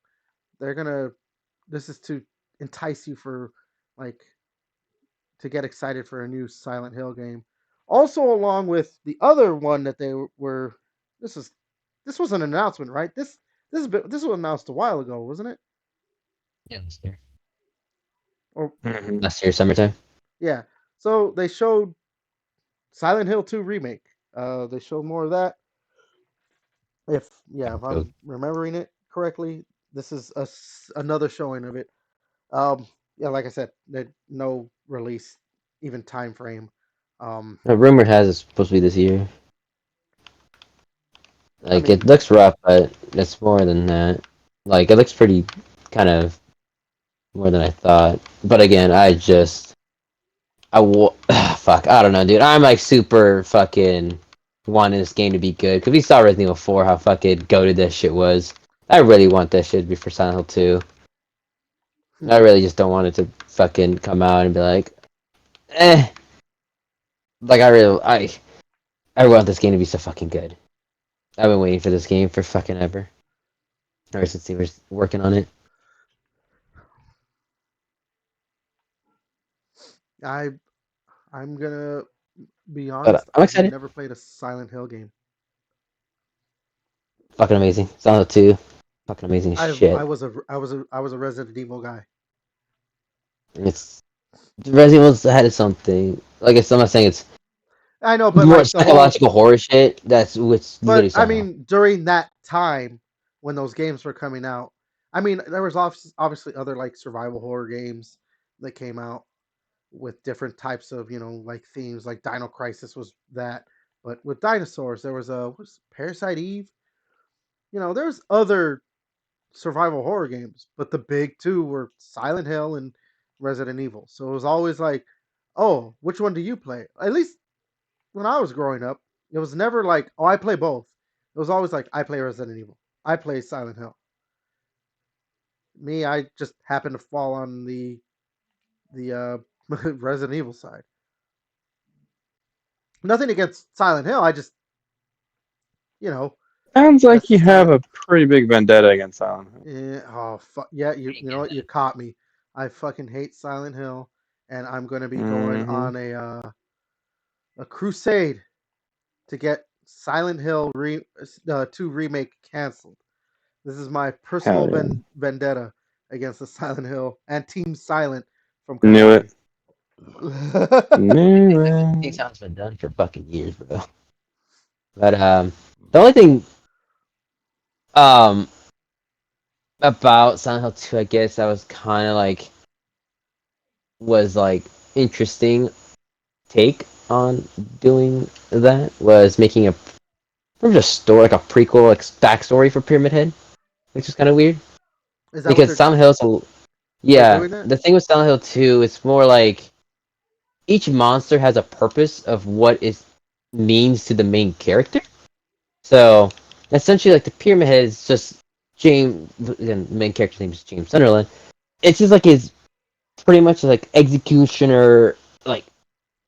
they're gonna, this is to entice you for like, to get excited for a new Silent Hill game. Also, along with the other one that they were, this is this was an announcement, right? This was announced a while ago, wasn't it? Yeah, last year. Or Mhm. Last year, summertime. yeah. So they showed Silent Hill 2 remake. They showed more of that. If So, I'm remembering it correctly, this is another showing of it. Yeah, like I said, no release, even time frame. Um, the rumor has it's supposed to be this year. I Like it mean, looks rough, but it's more than that. Like it looks pretty kind of more than I thought. But again, fuck, I don't know, dude. I'm like super fucking wanting this game to be good because we saw Resident Evil 4 how fucking goated that shit was. I really want that shit to be for Silent Hill 2. I really just don't want it to fucking come out and be like, eh. Like I want this game to be so fucking good. I've been waiting for this game for fucking ever. Ever since he was working on it. I I'm gonna be But honest. I'm I've excited. never played a Silent Hill game. Fucking amazing. Silent Hill 2. Fucking amazing as I shit. was a Resident Evil guy. It's Resident Evil's had something. Like I'm not saying it's I know, but more like the whole, psychological horror shit. That's what's but literally I Silent Hill. mean during that time when those games were coming out, I mean there was obviously other like survival horror games that came out with different types of like themes. Like Dino Crisis was that, but with dinosaurs there was Parasite Eve. There's other survival horror games, but the big two were Silent Hill and Resident Evil. So it was always like, oh, which one do you play? At least when I was growing up, it was never like, oh, I play both. It was always like, I play Resident Evil, I play Silent Hill. Me, I just happened to fall on the Resident Evil side. Nothing against Silent Hill. I just, you know, Sounds like that's you just how. have a pretty big vendetta against Silent Hill. Yeah, oh fuck yeah! You know what? You caught me. I fucking hate Silent Hill, and I'm gonna be going Hmm. on a crusade to get Silent Hill 2 remake canceled. This is my personal Hell yeah. vendetta against the Silent Hill and Team Silent from Knew Konami. it. Knew These it. sounds been done for fucking years, bro. But the only thing um about Silent Hill 2, I guess that was kind of like was like interesting take on doing that was making a from just story, like a prequel, like backstory for Pyramid Head, which is kind of weird Is that what because Silent Hill's they're yeah. doing that? The thing with Silent Hill 2, it's more like each monster has a purpose of what it means to the main character. So essentially, like the Pyramid Head is just James. The main character's name is James Sunderland. It's just like his pretty much like executioner, like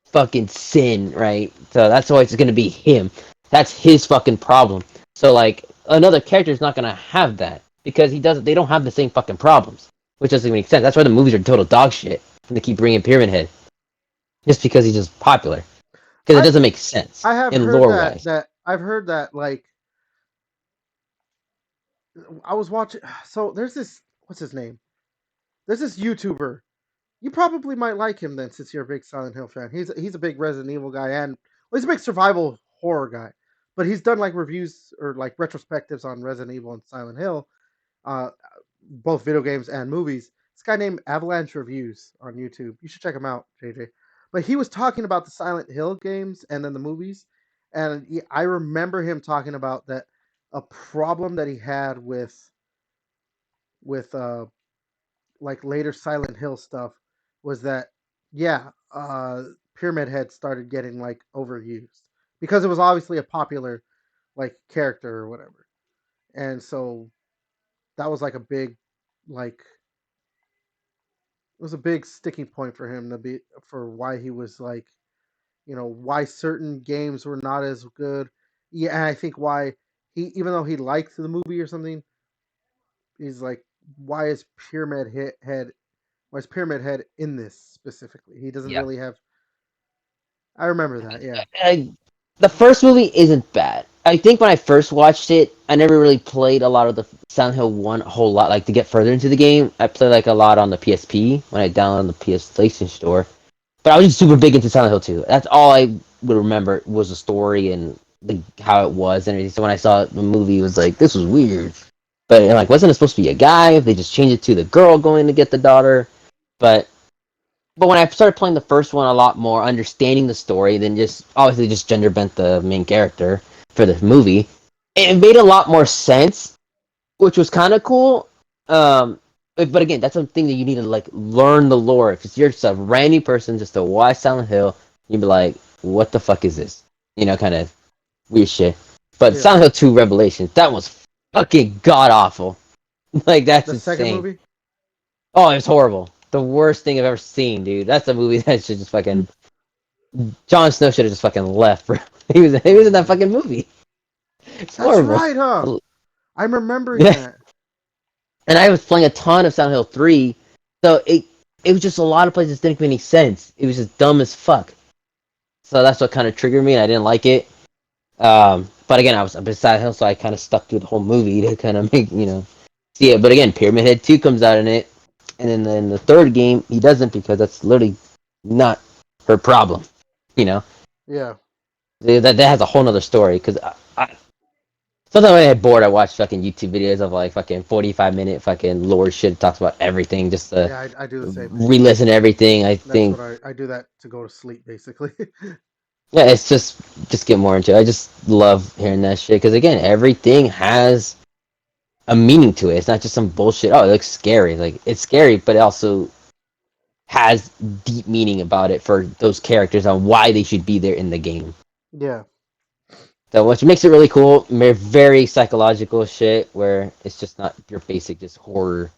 fucking sin, right? So that's always gonna be him. That's his fucking problem. So like another character is not gonna have that because he doesn't. They don't have the same fucking problems, which doesn't make sense. That's why the movies are total dog shit, and they keep bringing Pyramid Head just because he's just popular. Because it I doesn't make sense I have in heard lore that wise. I've heard that like I was watching. So there's this what's his name? There's this YouTuber. You probably might like him then, since you're a big Silent Hill fan. He's a big Resident Evil guy, and well, he's a big survival horror guy. But he's done like reviews or like retrospectives on Resident Evil and Silent Hill, uh, both video games and movies. This guy named Avalanche Reviews on YouTube. You should check him out, JJ. But he was talking about the Silent Hill games and then the movies, and I remember him talking about that a problem that he had with like later Silent Hill stuff was that yeah, Pyramid Head started getting like overused because it was obviously a popular like character or whatever, and so that was like a big like it was a big sticking point for him to be for why he was like why certain games were not as good. Yeah, and I think why he even though he liked the movie or something, he's like why is Head why is Pyramid Head in this specifically? He doesn't Yeah. really have. I remember that. Yeah. The first movie isn't bad. I think when I first watched it, I never really played a lot of the Silent Hill 1 a whole lot. Like to get further into the game, I played like a lot on the PSP when I downloaded on the PlayStation Store. But I was just super big into Silent Hill 2. That's all I would remember was the story and how it was and everything. So when I saw the movie, it was like, this was weird. But like, wasn't it supposed to be a guy? If they just changed it to the girl going to get the daughter. But when I started playing the first one a lot more, understanding the story, than just obviously just gender bent the main character for the movie, it made a lot more sense, which was kind of cool. But again, that's something that you need to like learn the lore because you're just a random person just to watch Silent Hill. You'd be like, "What the fuck is this?" Kind of weird shit. But Yeah. Silent Hill 2 Revelations, that was fucking god awful. Like that's The second insane. movie. Oh, it was horrible. The worst thing I've ever seen, dude. That's a movie that should just fucking. Jon Snow should have just fucking left, bro. He was in that fucking movie. It's That's horrible. right, huh? I'm remembering Yeah. that. And I was playing a ton of Silent Hill 3, so it was just a lot of places didn't make any sense. It was just dumb as fuck. So that's what kind of triggered me, and I didn't like it. But again, I was a bit Silent Hill, so I kind of stuck through the whole movie to kind of make see it. But again, Pyramid Head 2 comes out in it, and then in the third game he doesn't because that's literally not her problem. You know, Yeah. that has a whole nother story. Because sometimes when I get bored, I watch fucking YouTube videos of like fucking 45-minute fucking lore shit. It talks about everything just to Yeah, I do the same thing. re-listen to everything. I That's think what I do that to go to sleep, basically. yeah, it's just get more into it. I just love hearing that shit because again, everything has a meaning to it. It's not just some bullshit. Oh, it looks scary. Like it's scary, but it also has deep meaning about it for those characters on why they should be there in the game. Yeah. So which makes it really cool. Very psychological shit where it's just not your basic just horror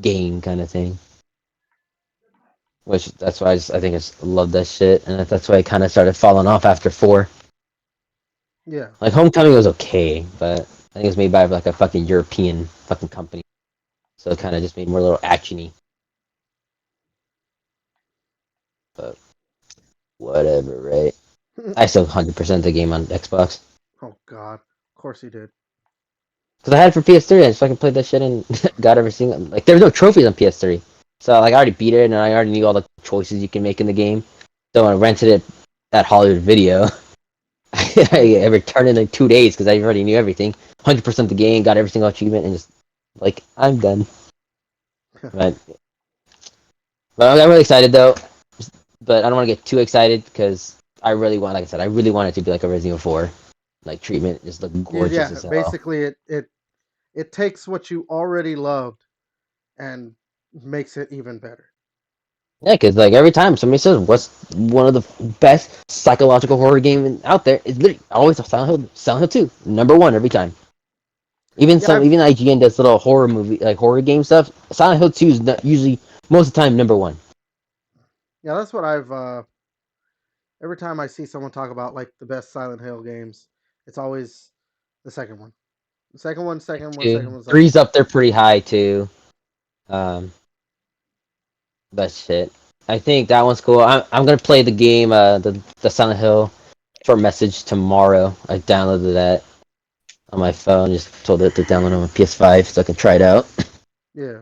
game kind of thing. Which that's why I think I just love that shit, and that's why I kind of started falling off after 4. Yeah. Like Homecoming was okay, but I think it was made by like a fucking European fucking company, so it kind of just made more little actiony. But whatever, right? I still 100% the game on Xbox Oh God. Of course he did. because I had it for PS3. I just fucking played that shit and got every single like there was no trophies on PS3, so like I already beat it and I already knew all the choices you can make in the game. So when I rented it at Hollywood Video, I returned in like 2 days because I already knew everything. 100% the game, got every single achievement, and just like I'm done. But I'm really excited though. But I don't want to get too excited because I really want, like I said, I really want it to be like a Resident Evil 4. like treatment just look gorgeous Yeah, as hell. basically it takes what you already loved and makes it even better. Yeah, because like every time somebody says what's one of the best psychological horror game out there, it's literally always Silent Hill 2, #1 every time. Yeah, I've Even IGN does little horror movie like horror game stuff. Silent Hill 2 is usually most of the time #1. yeah, that's what I've every time I see someone talk about like the best Silent Hill games, it's always the second one. The second one, second one, second Two, one's like three's up there pretty high too. Um, but shit, I think that one's cool. I'm gonna play the game, the Silent Hill for message tomorrow. I downloaded that on my phone. Just told it to download on my PS5 so I can try it out. yeah.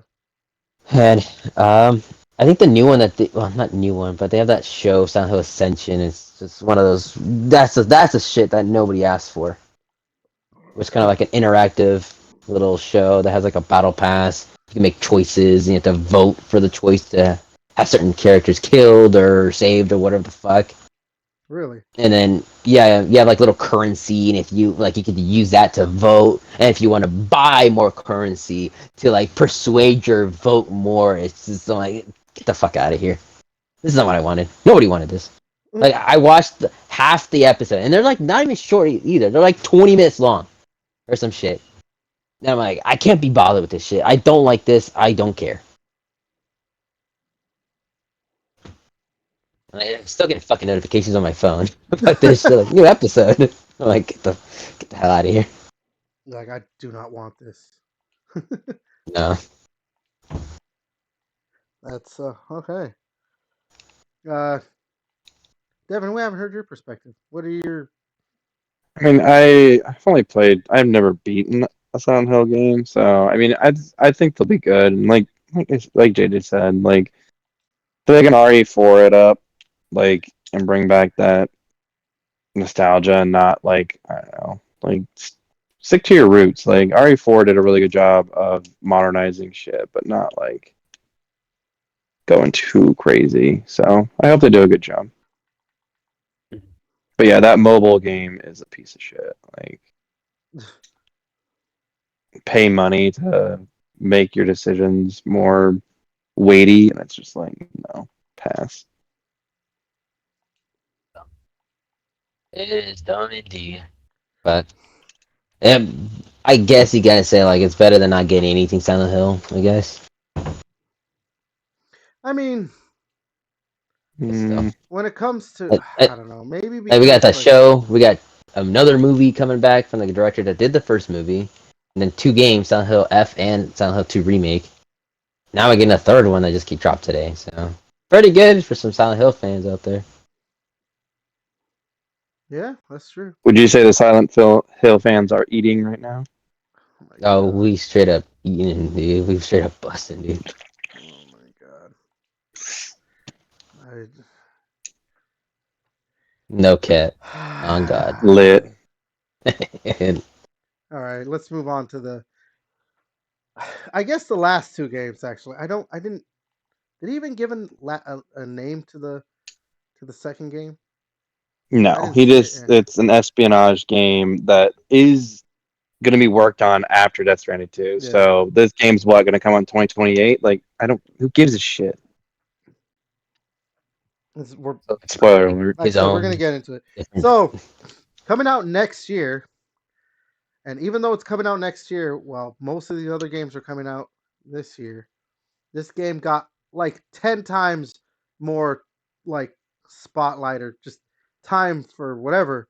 And I think the new one well, not new one, but they have that show Silent Hill Ascension. It's just one of those. That's a shit that nobody asked for. It's kind of like an interactive little show that has like a battle pass. You can make choices, and you have to vote for the choice to have certain characters killed or saved or whatever the fuck. Really? And then yeah, you have like little currency, and if you like, you could use that to vote. And if you want to buy more currency to like persuade your vote more, it's just like get the fuck out of here. This is not what I wanted. Nobody wanted this. Like I watched half the episode, and they're like not even short either. They're like 20 minutes long or some shit. And I'm like, I can't be bothered with this shit. I don't like this. I don't care. I'm still getting fucking notifications on my phone about this shit, like new episode. I'm like, get the hell out of here. Like I do not want this. No. That's okay. Uh Devin, we haven't heard your perspective. What are your I mean, I've only played. I've never beaten a Silent Hill game, so I mean, I think they'll be good. And like JJ said, like if they can RE4 it up, like and bring back that nostalgia, and not like I don't know, like stick to your roots. Like RE4 did a really good job of modernizing shit, but not like going too crazy. So I hope they do a good job. But yeah, that mobile game is a piece of shit. Like pay money to make your decisions more weighty, and it's just like no, pass. It is dumb indeed. But I guess you gotta say like it's better than not getting anything Silent Hill. I guess. I mean, But still, Mm, when it comes to like, I don't know, maybe we got because that like show. We got another movie coming back from the director that did the first movie, and then 2 games, Silent Hill F and Silent Hill 2 remake. Now we're getting a third one that just keep dropped today. So pretty good for some Silent Hill fans out there. yeah, that's true. would you say the Hill fans are eating right now? Oh my Oh, god. we straight up eating, dude. We straight up busting, dude. Oh my god. I No cat. On God. Lit. All right, let's move on to the I guess the last two games actually. I didn't did he even give a name to the second game? I No, didn't he see it. just Yeah. it's an espionage game that is going to be worked on after Death Stranding 2. Yeah. So this game's what going to come on 2028? Like I don't who gives a shit? We're Spoiler alert. like I His said, we're gonna own get into it. different. So coming out next year, and even though it's coming out next year, well, most of the other games are coming out this year. This game got like 10 times more like spotlight or just time for whatever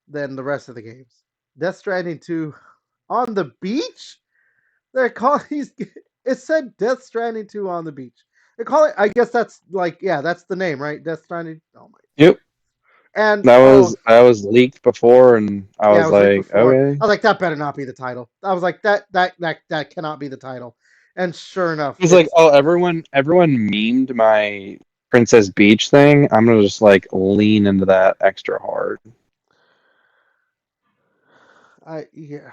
than the rest of the games. Death Stranding 2 on the beach? They're calling these it said Death Stranding 2 on the beach. They call it I guess that's like yeah, that's the name, right? Death Stranding. Oh my. Yep, And that was leaked before, and I yeah, it was was leaked like, before. okay. I was like, that better not be the title. I was like, that cannot be the title. And sure enough, It's like, it's oh, everyone memed my Princess Beach thing. I'm gonna just like lean into that extra hard. I yeah.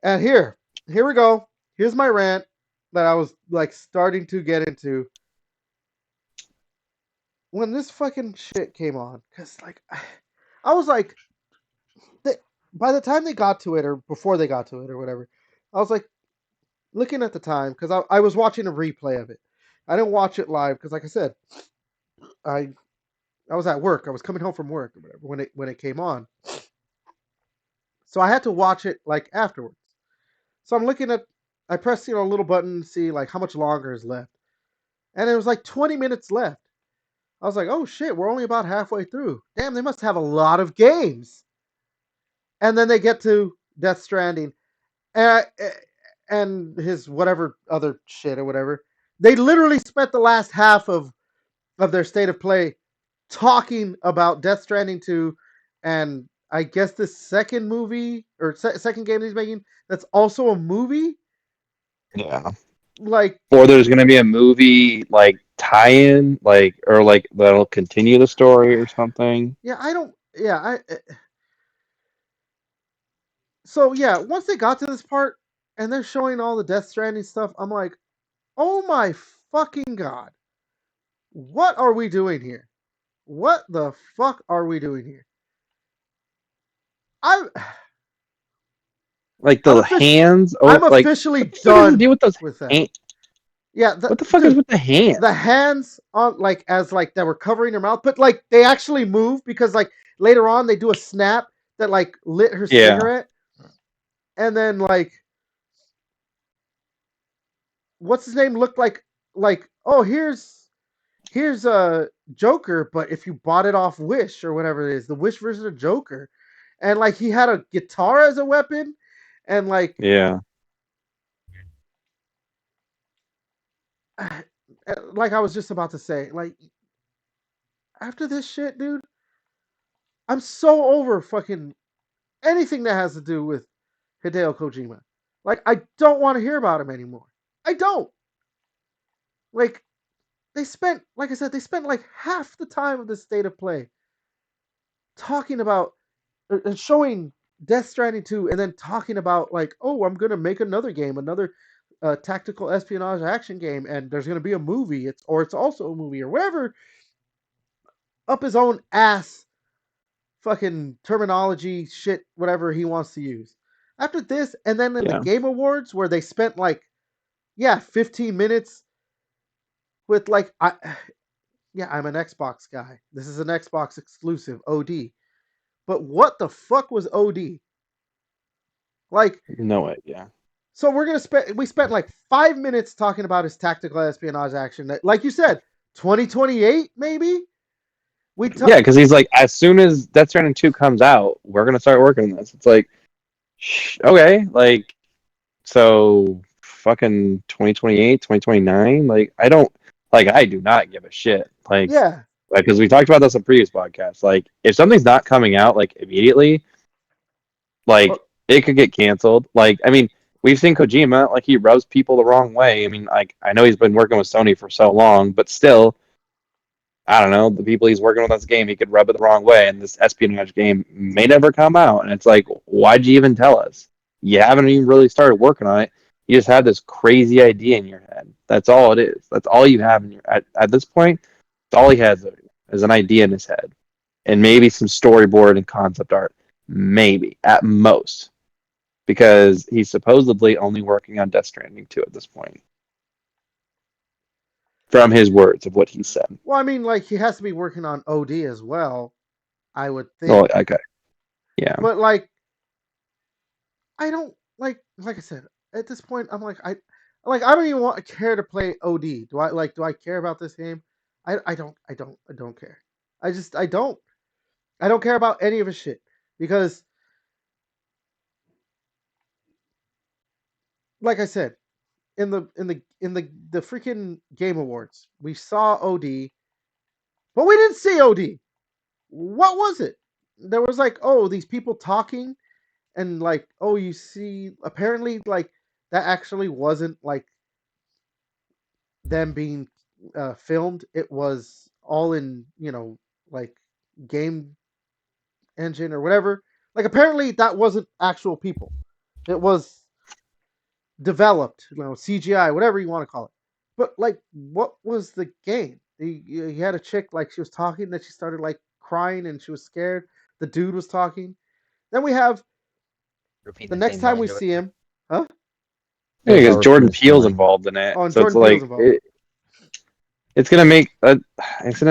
And here we go. Here's my rant that I was like starting to get into when this fucking shit came on. Cause like I was like, by the time they got to it, or before they got to it, or whatever, I was like looking at the time because I was watching a replay of it. I didn't watch it live because, like I said, I I was at work. I was coming home from work or whatever when it came on, so I had to watch it like afterwards. So I'm looking at, I pressed a little button to see like how much longer is left, and it was like 20 minutes left. I was like, oh shit, we're only about halfway through. Damn, they must have a lot of games. And then they get to Death Stranding, and, and his whatever other shit or whatever. They literally spent the last half of their state of play talking about Death Stranding 2, and I guess the second movie or second game he's making that's also a movie. Yeah. Like, Or there's gonna be a movie like tie-in, like or like that'll continue the story or something. yeah, I don't. Yeah, so yeah, once they got to this part and they're showing all the Death Stranding stuff, I'm like, oh my fucking god, what are we doing here? What the fuck are we doing here? I'm Like I'm the officially hands, I'm oh, like officially what the fuck is the done deal with those with that. hands? Yeah, What the fuck is dude, with the hands? the hands on like as like that were covering her mouth, but like they actually move because like later on they do a snap that like lit her Yeah, cigarette, and then like what's his name looked like oh here's a Joker, but if you bought it off Wish or whatever it is, the Wish version of Joker, and like he had a guitar as a weapon, and yeah, like I was just about to say, like after this shit, dude, I'm so over fucking anything that has to do with Hideo Kojima. Like I don't want to hear about him anymore. I don't. Like they spent, like I said, they spent like half the time of the state of play talking about and showing Death Stranding 2 and then talking about like, oh, I'm gonna make another game, another tactical espionage action game, and there's gonna be a movie. It's also a movie or whatever. Up his own ass, fucking terminology, shit, whatever he wants to use. After this, and then in the yeah. Game Awards where they spent like, yeah, 15 minutes with like, yeah, I'm an Xbox guy. This is an Xbox exclusive, OD. But what the fuck was OD? Like, No way. Yeah. so we spent like 5 minutes talking about his tactical espionage action. That, like you said, 2028 maybe. Yeah, because he's like, as soon as Death Stranding 2 comes out, we're gonna start working on this. It's like, okay, like, so fucking 2028, 2029. Like, I do not give a shit. Yeah. Like, because we talked about this on previous podcasts. Like, if something's not coming out like immediately, like Oh, it could get canceled. Like, I mean, we've seen Kojima, like he rubs people the wrong way. I mean, like I know he's been working with Sony for so long, but still, I don't know, the people he's working with on this game, he could rub it the wrong way, and this espionage game may never come out. And it's like, why'd you even tell us? You haven't even really started working on it. You just had this crazy idea in your head. That's all it is. That's all you have in your at this point. That's all he has is an idea in his head, and maybe some storyboard and concept art, maybe at most, because he's supposedly only working on Death Stranding 2 at this point, from his words of what he said. well, I mean, like he has to be working on OD as well, I would Oh, think. okay, yeah. But like, I don't like I said at this point, I'm like I don't even want care to play OD. Do I care about this game? I don't care. I don't care about any of his shit because, like I said, in the freaking Game Awards, we saw OD, but we didn't see OD. What was it? There was like, oh, these people talking, and like, oh, you see, apparently, like that actually wasn't like them being filmed. It was all in, like game engine or whatever. Like apparently that wasn't actual people. It was developed, CGI, whatever you want to call it. But like, what was the game? He had a chick like she was talking that she started like crying and she was scared. the dude was talking. Then we have Repeat the the next same time we lines over see there. him, huh? Yeah, There's no because Jordan repeating the same Peele's line. involved in it, Oh, and so it's Jordan Peele's like involved. it's gonna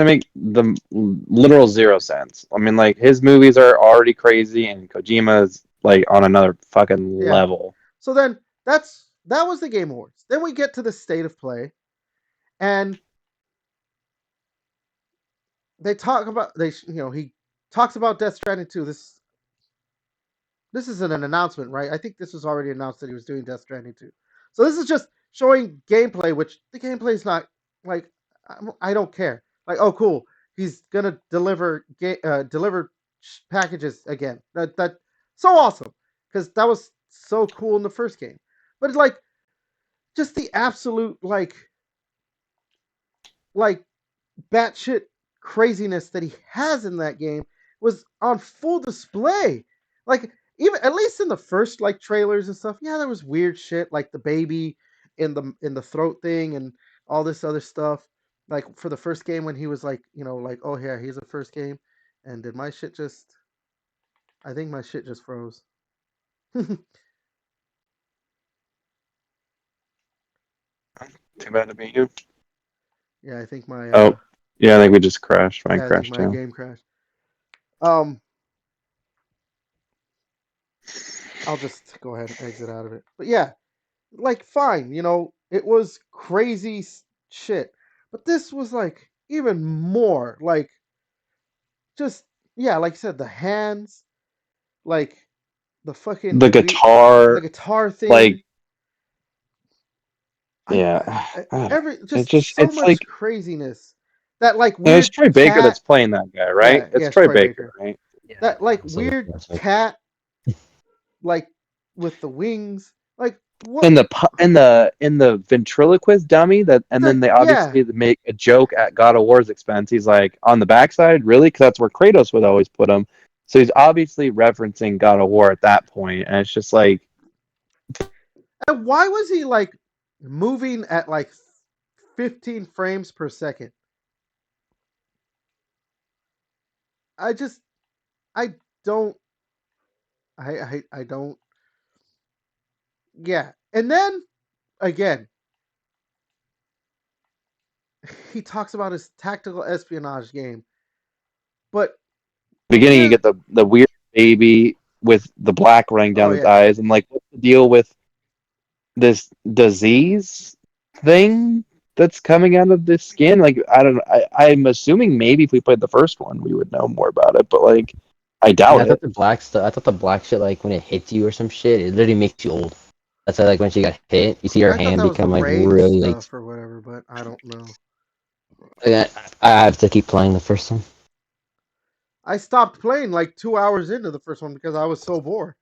make the literal zero sense. I mean, like his movies are already crazy, and Kojima's like on another fucking Yeah. level. So then that was the Game Awards. Then we get to the state of play, and he talks about Death Stranding 2. This isn't an announcement, right? I think this was already announced that he was doing Death Stranding 2. So this is just showing gameplay, which the gameplay is not like I don't care. Like, oh, cool, he's gonna deliver packages again. That so awesome because that was so cool in the first game. But like, just the absolute like batshit craziness that he has in that game was on full display. Like, even at least in the first like trailers and stuff, yeah, there was weird shit like the baby in the throat thing and all this other stuff. Like for the first game when he was like, like, oh yeah, here's the first game, and did my shit just? I think my shit just froze. Too bad to be you. Yeah, I think my Oh, yeah, I think we just crashed. Mine yeah, I think crashed my too. game crashed. Um, I'll just go ahead and exit out of it. But yeah, like fine, it was crazy shit. But this was like even more like just yeah, like I said, the hands, like the The fucking the guitar, guitar like, thing. yeah, Every it just just so it's like much craziness. That like and it's weird Troy Baker cat. that's playing that guy, right? Yeah, It's it's Troy Troy Baker, Baker. right? Yeah, That like absolutely. weird That's right. cat, like with the wings. Like what? In the ventriloquist dummy that, and then they Yeah. obviously make a joke at God of War's expense. He's like on the backside, really, because that's where Kratos would always put him. So he's obviously referencing God of War at that point, and it's just like And why was he like moving at like 15 frames per second? I just I don't I don't yeah. And then again, he talks about his tactical espionage game. But beginning you here get the weird baby with the black running oh down his yeah. eyes, and like what's the deal with this disease thing that's coming out of this skin? Like I don't know. I'm assuming maybe if we played the first one, we would know more about it, but like I Yeah, doubt I thought it. the black stuff. I thought the black shit, like when it hits you or some shit, it literally makes you old. That's why, like when she got hit, you see her I thought hand that was the become like rain really like. stuff or whatever, but I don't know. I have to keep playing the first one. I stopped playing like 2 hours into the first one because I was so bored.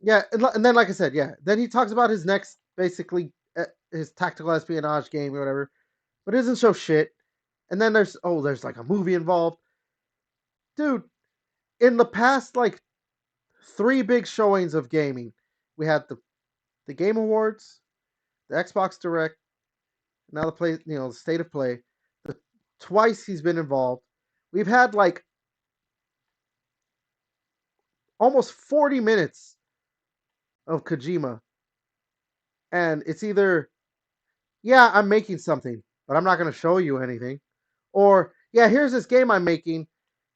Yeah, and then like I said, yeah, then he talks about his next basically his tactical espionage game or whatever, but it doesn't show shit. And then there's like a movie involved, dude. In the past like three big showings of gaming, we had the Game Awards, the Xbox Direct, now the play, the State of Play. The twice he's been involved, we've had like almost 40 minutes of Kojima, and it's either yeah, I'm making something, but I'm not going to show you anything. Or, yeah, here's this game I'm making,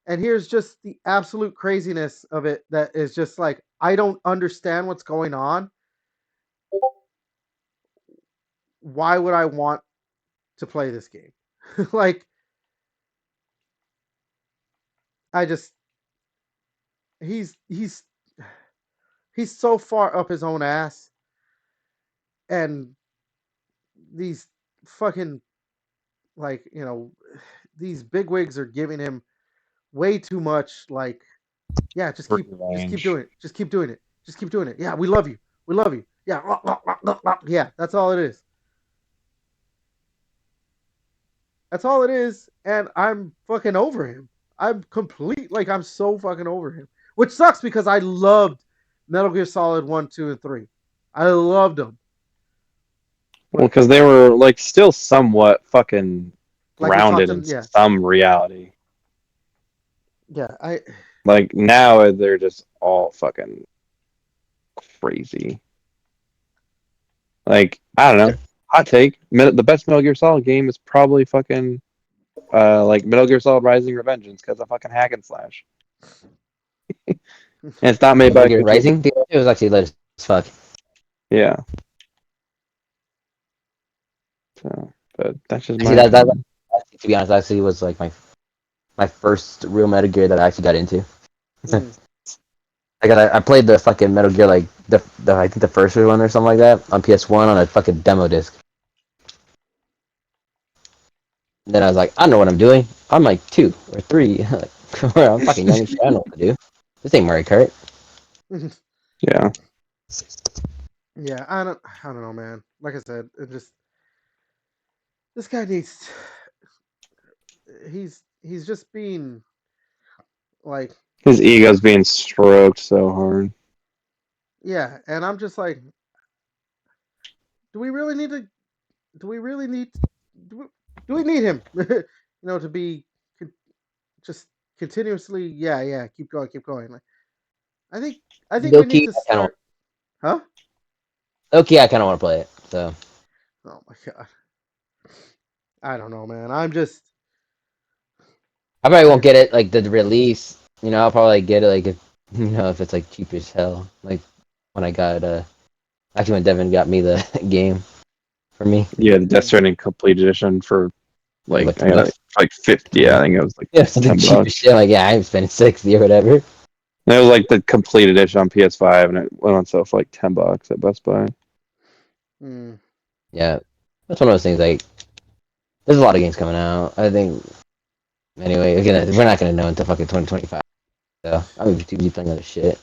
and here's just the absolute craziness of it that is just like, I don't understand what's going on. Why would I want to play this game? Like, I just, he's he's so far up his own ass, and these fucking, like, these bigwigs are giving him way too much, like, yeah, Free just keep range. doing it. Just keep doing it. Just keep doing it. Yeah, we love you. We love you. Yeah, yeah, that's all it is. That's all it is. And I'm fucking over him. I'm so fucking over him. Which sucks because I loved Metal Gear Solid 1, 2, and 3. I loved them. Well, But because they were like still somewhat fucking like we talked grounded in in, yeah. some reality. Yeah, I Like now they're just all fucking crazy. Like I don't know. Hot take. The best Metal Gear Solid game is probably fucking like Metal Gear Solid Rising Revengeance because of fucking hack and slash. And it's not made Metal by Gear Kojima. Rising, dude, it was actually lit as fuck. Yeah. So, but that's just Actually, my that opinion. to be honest, actually was like my first real Metal Gear that I actually got into. mm, I played the fucking Metal Gear like the I think the first one or something like that on PS1 on a fucking demo disc. And then I was like, I know what I'm doing. I'm like 2 or 3. I'm fucking young as shit. I don't know what to do. This ain't Mario Kart. Yeah. yeah, I don't know, man. Like I said, it just this guy needs. He's just being like, His ego's being stroked so hard. yeah, and I'm just like, do we really need to? Do we really need? Do we, do we need him? To be just continuously, yeah, yeah, keep going, keep going. Like, I think I think we need Loki, to I kind of start, huh? Loki, I kind of want to play it. So Oh my god, I don't know, man. I'm just I probably won't like, get it like the release. I'll probably get it like if if it's like cheap as hell. Like when I got actually when Devin got me the game for me. Yeah, the Death mm, Stranding complete edition for It was like like I got it 20. like 50. Yeah, I think it was like Yeah, something 10 cheap as bucks. shit. Like, yeah, I'm spending 60 or whatever. And it was like the complete edition on PS5, and it went on sale for like 10 bucks at Best Buy. mm, Yeah, that's one of those things. Like, there's a lot of games coming out. I think. Anyway, again, we're not gonna know until fucking 2025. So I'm too busy playing other shit.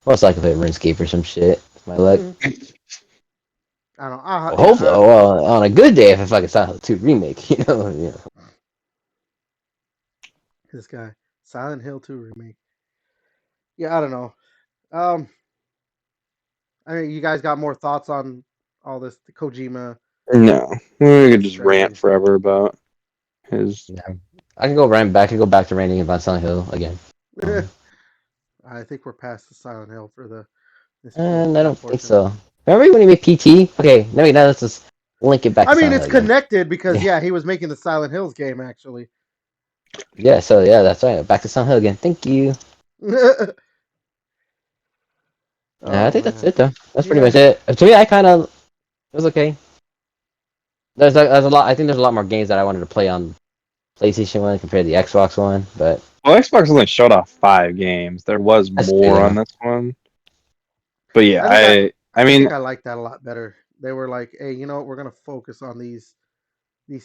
Most likely play RuneScape or some shit. With my luck. mm, I don't know. Well, Yeah, hopefully, well, on a good day, if I fucking Silent Hill 2 remake, this guy, Silent Hill 2 remake. Yeah, I don't know. Um, I mean, you guys got more thoughts on all this, the Kojima, No, we could Death just rant Stranding. forever about his. Yeah. I can go right back. I can go back to ranting about Silent Hill again. I think we're past the Silent Hill for this And I don't think portion. so. Remember when he made PT? Okay, now let's just link it back I to mean, Silent it's Hill again. connected because Yeah, yeah, he was making the Silent Hills game actually. yeah. So yeah, that's right. Back to Silent Hill again. Thank you. I Oh think that's man, it though. That's pretty yeah. much it. To me, I kind of it was okay. There's a lot. I think there's a lot more games that I wanted to play on PlayStation One compared to the Xbox One, but Well, Xbox only showed off 5 games. There was that's true more on though. this one, but yeah, I think I I I mean, think I like that a lot better. They were like, hey, you know what? We're gonna focus on these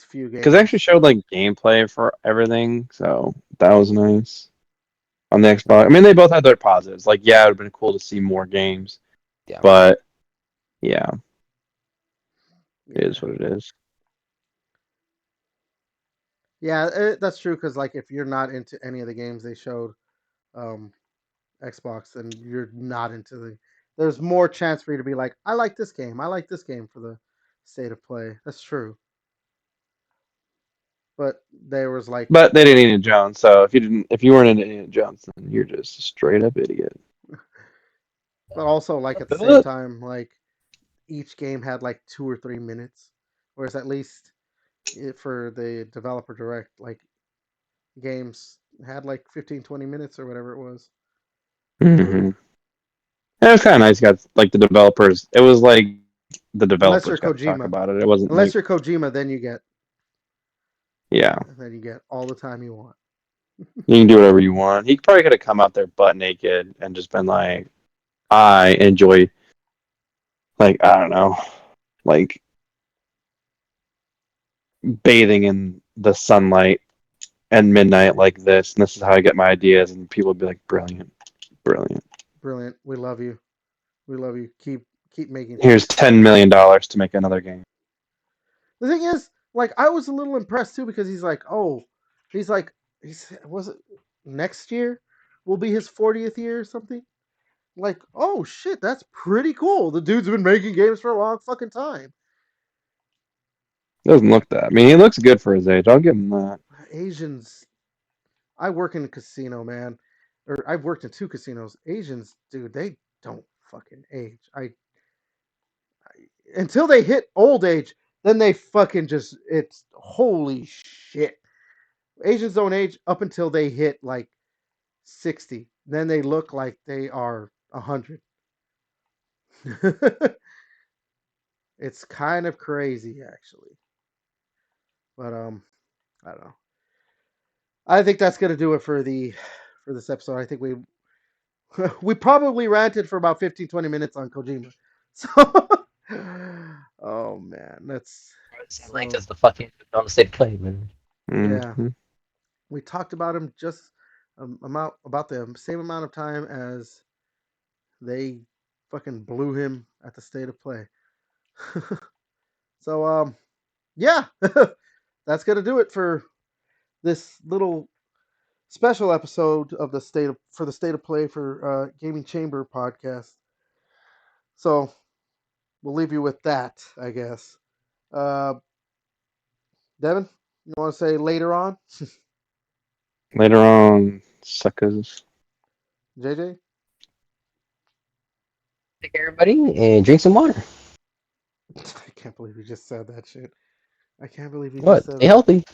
few because they actually games. showed like gameplay for everything, so that was nice on the Xbox. I mean, they both had their positives. Like, yeah, it would have been cool to see more games, Yeah. but yeah, it is Yeah, what it is. yeah, that's true. Because like, if you're not into any of the games they showed, um, Xbox, then you're not into the. There's more chance for you to be like, I like this game. I like this game for the state of play. That's true. But there was like, But they didn't Indiana Jones, so if you weren't into Indiana Jones, then you're just a straight up idiot. but also like at the same But time, like each game had like 2 or 3 minutes, whereas at least for the developer direct, like games had like 15, 20 minutes or whatever it was. mhm. It was kind of nice. Got like the developers. It was like the Unless you're developers got to talk Kojima. about it. It wasn't Unless like you're Kojima, yeah, then you get all the time you want. you can do whatever you want. He probably could have come out there butt naked and just been like, I enjoy like I don't know, like bathing in the sunlight and midnight like this, and this is how I get my ideas, and people would be like, brilliant, brilliant. Brilliant. We love you. We love you. Keep making Here's shit. $10 million to make another game. The thing is, like, I was a little impressed too because he's like, oh, he's like, he's was it next year will be his 40th year or something. Like, oh shit, that's pretty cool. The dude's been making games for a long fucking time. Doesn't look that. I mean, he looks good for his age. I'll give him that. Asians, I work in a casino, man, or I've worked in 2 casinos. Asians, dude, they don't fucking age. Until they hit old age, then they fucking just it's holy shit. Asians don't age up until they hit like 60. Then they look like they are 100. It's kind of crazy actually. But I don't know. I think that's going to do it for this episode. I think we probably ranted for about 15-20 minutes on Kojima. So oh man, that's Like so just the fucking on the state play, man. yeah. Mhm. We talked about him just about the same amount of time as they fucking blew him at the state of play. So yeah, that's gonna do it for this little special episode of the state of play for Gaming Chamber podcast. So we'll leave you with that, I guess. Uh, Devin, you want to say later on? Later on, suckers. JJ, Take care, everybody, and drink some water. I can't believe you just said that shit. I can't believe you just What? said Stay that. healthy.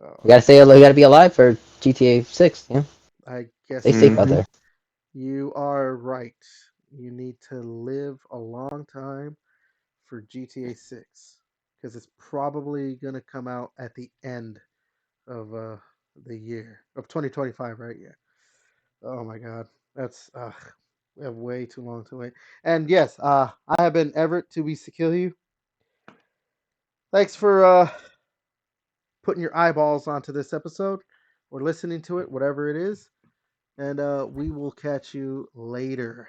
Oh, You gotta stay. You gotta be alive for GTA 6. Yeah. I guess Stay you're safe out right. Mhm. there. You are right. You need to live a long time for GTA 6 because it's probably going to come out at the end of the year of 2025, right? Yeah. Oh my God. That's we have way too long to wait. And yes, I have been Everett to be Secure. Thanks for putting your eyeballs onto this episode or listening to it, whatever it is. And we will catch you later.